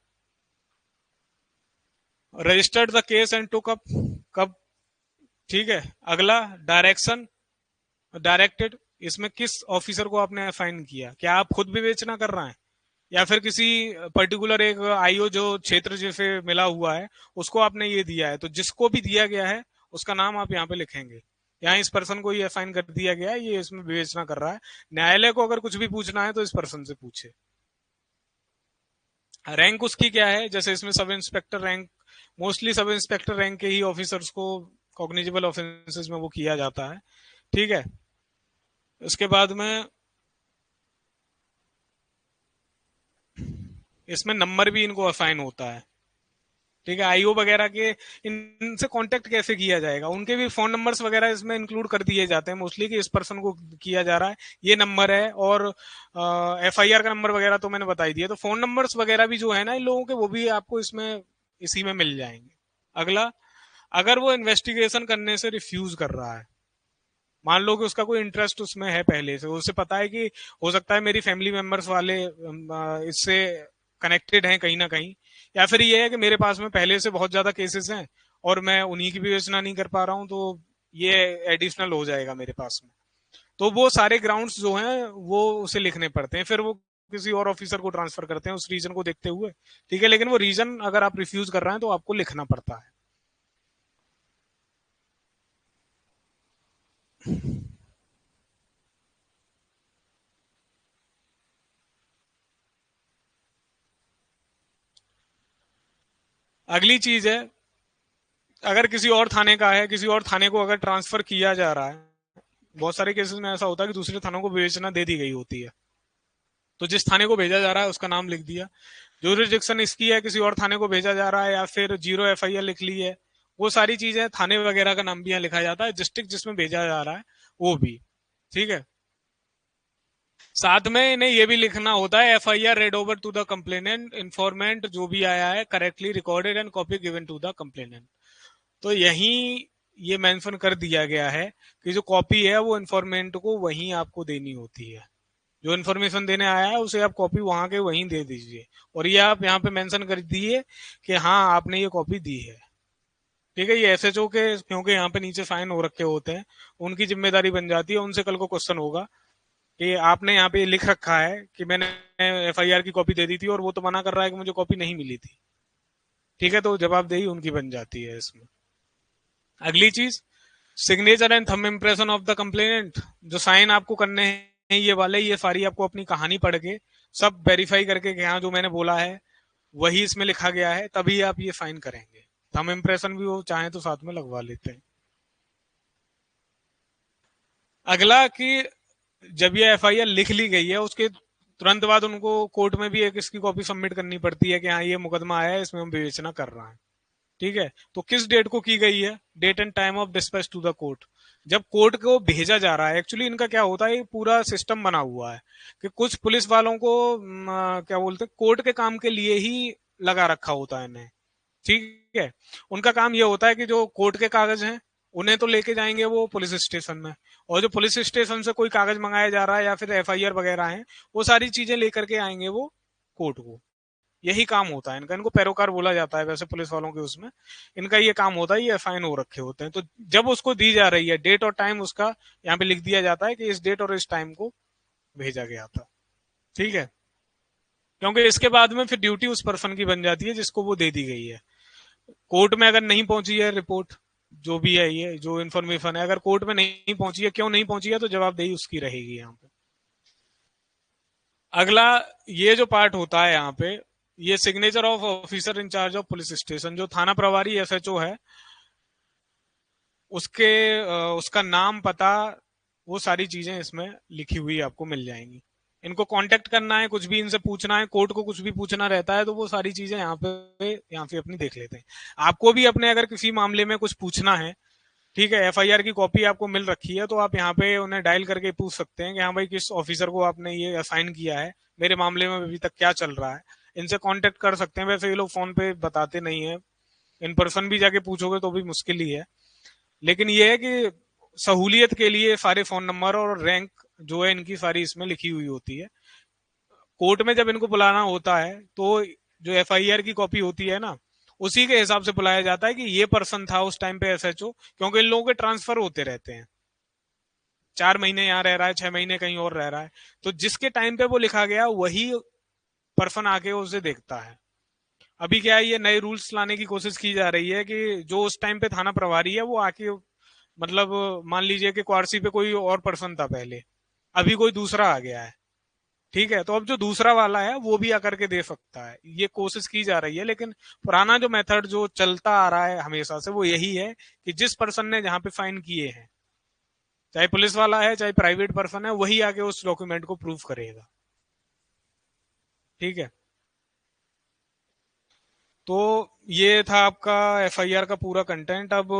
registered the case and took up, कब, ठीक है। अगला, डायरेक्शन, डायरेक्टेड, इसमें किस ऑफिसर को आपने असाइन किया, क्या आप खुद विवेचना कर रहे हैं, या फिर किसी पर्टिकुलर एक आईओ जो क्षेत्र जैसे मिला हुआ है उसको आपने ये दिया है। तो जिसको भी दिया गया है उसका नाम आप यहाँ पे लिखेंगे, यहाँ इस पर्सन को ये असाइन कर दिया गया है, ये इसमें विवेचना कर रहा है। न्यायालय को अगर कुछ भी पूछना है तो इस पर्सन से पूछे। रैंक उसकी क्या है, जैसे इसमें sub inspector rank, mostly sub inspector rank के ही ऑफिसर्स को कॉग्निजेबल ऑफेंसेस में वो किया जाता है। ठीक है, उसके बाद में इसमें नंबर भी इनको असाइन होता है। ठीक है, आईओ वगैरह के इनसे कांटेक्ट कैसे किया जाएगा, उनके भी फोन नंबर्स वगैरह इसमें इंक्लूड कर दिए जाते हैं मोस्टली कि इस पर्सन को किया जा रहा है, ये नंबर है। और एफआईआर का नंबर वगैरह तो मैंने बता ही दिया। तो फोन नंबर्स वगैरह भी जो है ना इन लोगों के, वो भी आपको इसमें इसी में मिल जाएंगे। अगला, अगर वो इन्वेस्टिगेशन करने से रिफ्यूज कर रहा है, मान लो कि उसका कोई इंटरेस्ट उसमें है पहले से, उसे पता है कि हो सकता है मेरी फैमिली मेंबर्स वाले इससे कनेक्टेड हैं कहीं ना कहीं, या फिर ये है कि मेरे पास में पहले से बहुत ज्यादा केसेस हैं और मैं उन्हीं की विवेचना नहीं कर पा रहा हूं, तो ये एडिशनल हो जाएगा मेरे पास में। तो वो सारे ग्राउंड्स जो हैं वो उसे लिखने पड़ते हैं, फिर वो किसी और ऑफिसर को ट्रांसफर करते हैं उस रीजन को देखते हुए। ठीक है, लेकिन वो रीजन अगर आप रिफ्यूज कर रहे हैं तो आपको लिखना पड़ता है। अगली चीज है, अगर किसी और थाने का है, किसी और थाने को अगर ट्रांसफर किया जा रहा है, बहुत सारे केसेस में ऐसा होता है कि दूसरे थानों को विवेचना दे दी गई होती है, तो जिस थाने को भेजा जा रहा है उसका नाम लिख दिया, ज्यूरिसडिक्शन इसकी है, किसी और थाने को भेजा जा रहा है, या फिर जीरो एफआईआर लिख ली है, वो सारी चीजें, थाने वगैरह का नाम भी यहाँ लिखा जाता है, डिस्ट्रिक्ट जिसमें भेजा जा रहा है वो भी। ठीक है, साथ में इन्हें ये भी लिखना होता है, FIR read over to the complainant, informant जो भी आया है correctly recorded and copy given to the complainant. तो यही ये मेंशन कर दिया गया है कि जो कॉपी है वो इन्फॉर्मेंट को वहीं आपको देनी होती है, जो इन्फॉर्मेशन देने आया है उसे आप कॉपी वहां के वहीं दे दीजिए, और ये आप यहाँ पे मेंशन कर दिए कि हाँ आपने ये कॉपी दी है। ठीक है, ये एसएचओ के, क्योंकि यहाँ पे नीचे साइन हो रखे होते हैं, उनकी जिम्मेदारी बन जाती है, उनसे कल को क्वेश्चन होगा कि आपने यहाँ पे लिख रखा है कि मैंने एफआईआर की कॉपी दे दी थी और वो तो मना कर रहा है कि मुझे कॉपी नहीं मिली थी। ठीक है, तो जवाबदेही उनकी बन जाती है इसमें। अगली चीज, signature and thumb impression of the complainant, जो साइन आपको करने हैं ये वाले, ये सारी आपको अपनी कहानी पढ़ के सब वेरीफाई करके कि हाँ जो मैंने बोला है वही इसमें लिखा गया है, तभी आप ये साइन करेंगे। थंब इम्प्रेशन भी वो चाहे तो साथ में लगवा लेते हैं। अगला कि जब ये एफआईआर लिख ली गई है उसके तुरंत बाद उनको कोर्ट में भी एक इसकी कॉपी सबमिट करनी पड़ती है कि हाँ ये मुकदमा आया है, इसमें हम विवेचना कर रहे हैं। ठीक है, तो किस डेट को की गई है, date and time of dispatch to the court, जब कोर्ट को भेजा जा रहा है। एक्चुअली इनका क्या होता है, ये पूरा सिस्टम बना हुआ है कि कुछ पुलिस वालों को क्या बोलते हैं, कोर्ट के काम के लिए ही लगा रखा होता है इन्हें। ठीक है, उनका काम ये होता है कि जो कोर्ट के कागज हैं उन्हें तो लेके जाएंगे वो पुलिस स्टेशन में, और जो पुलिस स्टेशन से कोई कागज मंगाया जा रहा है या फिर एफआईआर वगैरह है, वो सारी चीजें लेकर के आएंगे वो कोर्ट को। यही काम होता है इनका, इनको पैरोकार बोला जाता है वैसे पुलिस वालों के उसमें, इनका ये काम होता है, ये असाइन हो रखे होते हैं। तो जब उसको दी जा रही है डेट और टाइम, उसका यहाँ पे लिख दिया जाता है कि इस डेट और इस टाइम को भेजा गया था। ठीक है, क्योंकि इसके बाद में फिर ड्यूटी उस पर्सन की बन जाती है जिसको वो दे दी गई है। कोर्ट में अगर नहीं पहुंची है रिपोर्ट, जो भी है ये जो इन्फॉर्मेशन है, अगर कोर्ट में नहीं पहुंची है, क्यों नहीं पहुंची है, तो जवाबदेही उसकी रहेगी यहाँ पे। अगला, ये जो पार्ट होता है यहाँ पे, ये signature of officer in charge of police station, जो थाना प्रभारी एसएचओ है उसके उसका नाम, पता, वो सारी चीजें इसमें लिखी हुई आपको मिल जाएंगी। इनको कांटेक्ट करना है, कुछ भी इनसे पूछना है, कोर्ट को कुछ भी पूछना रहता है, तो वो सारी चीजें यहाँ पे अपनी देख लेते हैं। आपको भी अपने अगर किसी मामले में कुछ पूछना है, ठीक है, एफआईआर की कॉपी आपको मिल रखी है, तो आप यहाँ पे उन्हें डायल करके पूछ सकते हैं कि हाँ भाई किस ऑफिसर को आपने ये असाइन किया है, मेरे मामले में अभी तक क्या चल रहा है। इनसे कांटेक्ट कर सकते हैं। वैसे ये लोग फोन पे बताते नहीं है, इन पर्सन भी जाके पूछोगे तो भी मुश्किल ही है, लेकिन ये है कि सहूलियत के लिए सारे फोन नंबर और रैंक जो है इनकी सारी इसमें लिखी हुई होती है। कोर्ट में जब इनको बुलाना होता है तो जो एफआईआर की कॉपी होती है ना, उसी के हिसाब से बुलाया जाता है कि ये पर्सन था उस टाइम पे एसएचओ, क्योंकि इन लोगों के ट्रांसफर होते रहते हैं, 4 महीने यहाँ रह रहा है, 6 महीने कहीं और रह रहा है, तो जिसके टाइम पे वो लिखा गया वही पर्सन आके उसे देखता है। अभी क्या है, ये नए रूल्स लाने की कोशिश की जा रही है कि जो उस टाइम पे थाना प्रभारी है वो आके, मतलब मान लीजिए कि क्वारसी पे कोई और पर्सन था पहले, अभी कोई दूसरा आ गया है, ठीक है, तो अब जो दूसरा वाला है वो भी आकर के दे सकता है, ये कोशिश की जा रही है। लेकिन पुराना जो मेथड जो चलता आ रहा है हमेशा से वो यही है कि जिस पर्सन ने जहां पे फाइन किए हैं, चाहे पुलिस वाला है चाहे प्राइवेट पर्सन है, वही आके उस डॉक्यूमेंट को प्रूव करेगा। ठीक है, तो ये था आपका एफआईआर का पूरा कंटेंट। अब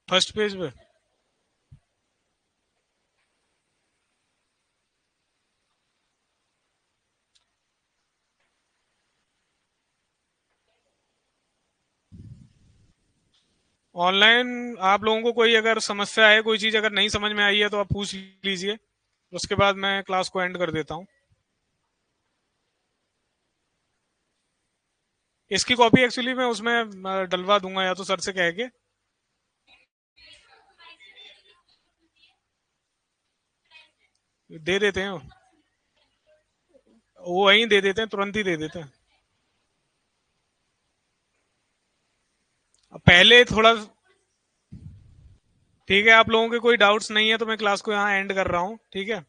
फर्स्ट पेज पे ऑनलाइन आप लोगों को कोई अगर समस्या है, कोई चीज अगर नहीं समझ में आई है तो आप पूछ लीजिए, उसके बाद मैं क्लास को एंड कर देता हूँ। इसकी कॉपी एक्चुअली मैं उसमें डलवा दूंगा, या तो सर से कह के दे देते हैं, वो वहीं दे देते हैं, तुरंत ही दे देते हैं। अब पहले थोड़ा, ठीक है, आप लोगों के कोई डाउट्स नहीं है तो मैं क्लास को यहाँ एंड कर रहा हूँ, ठीक है।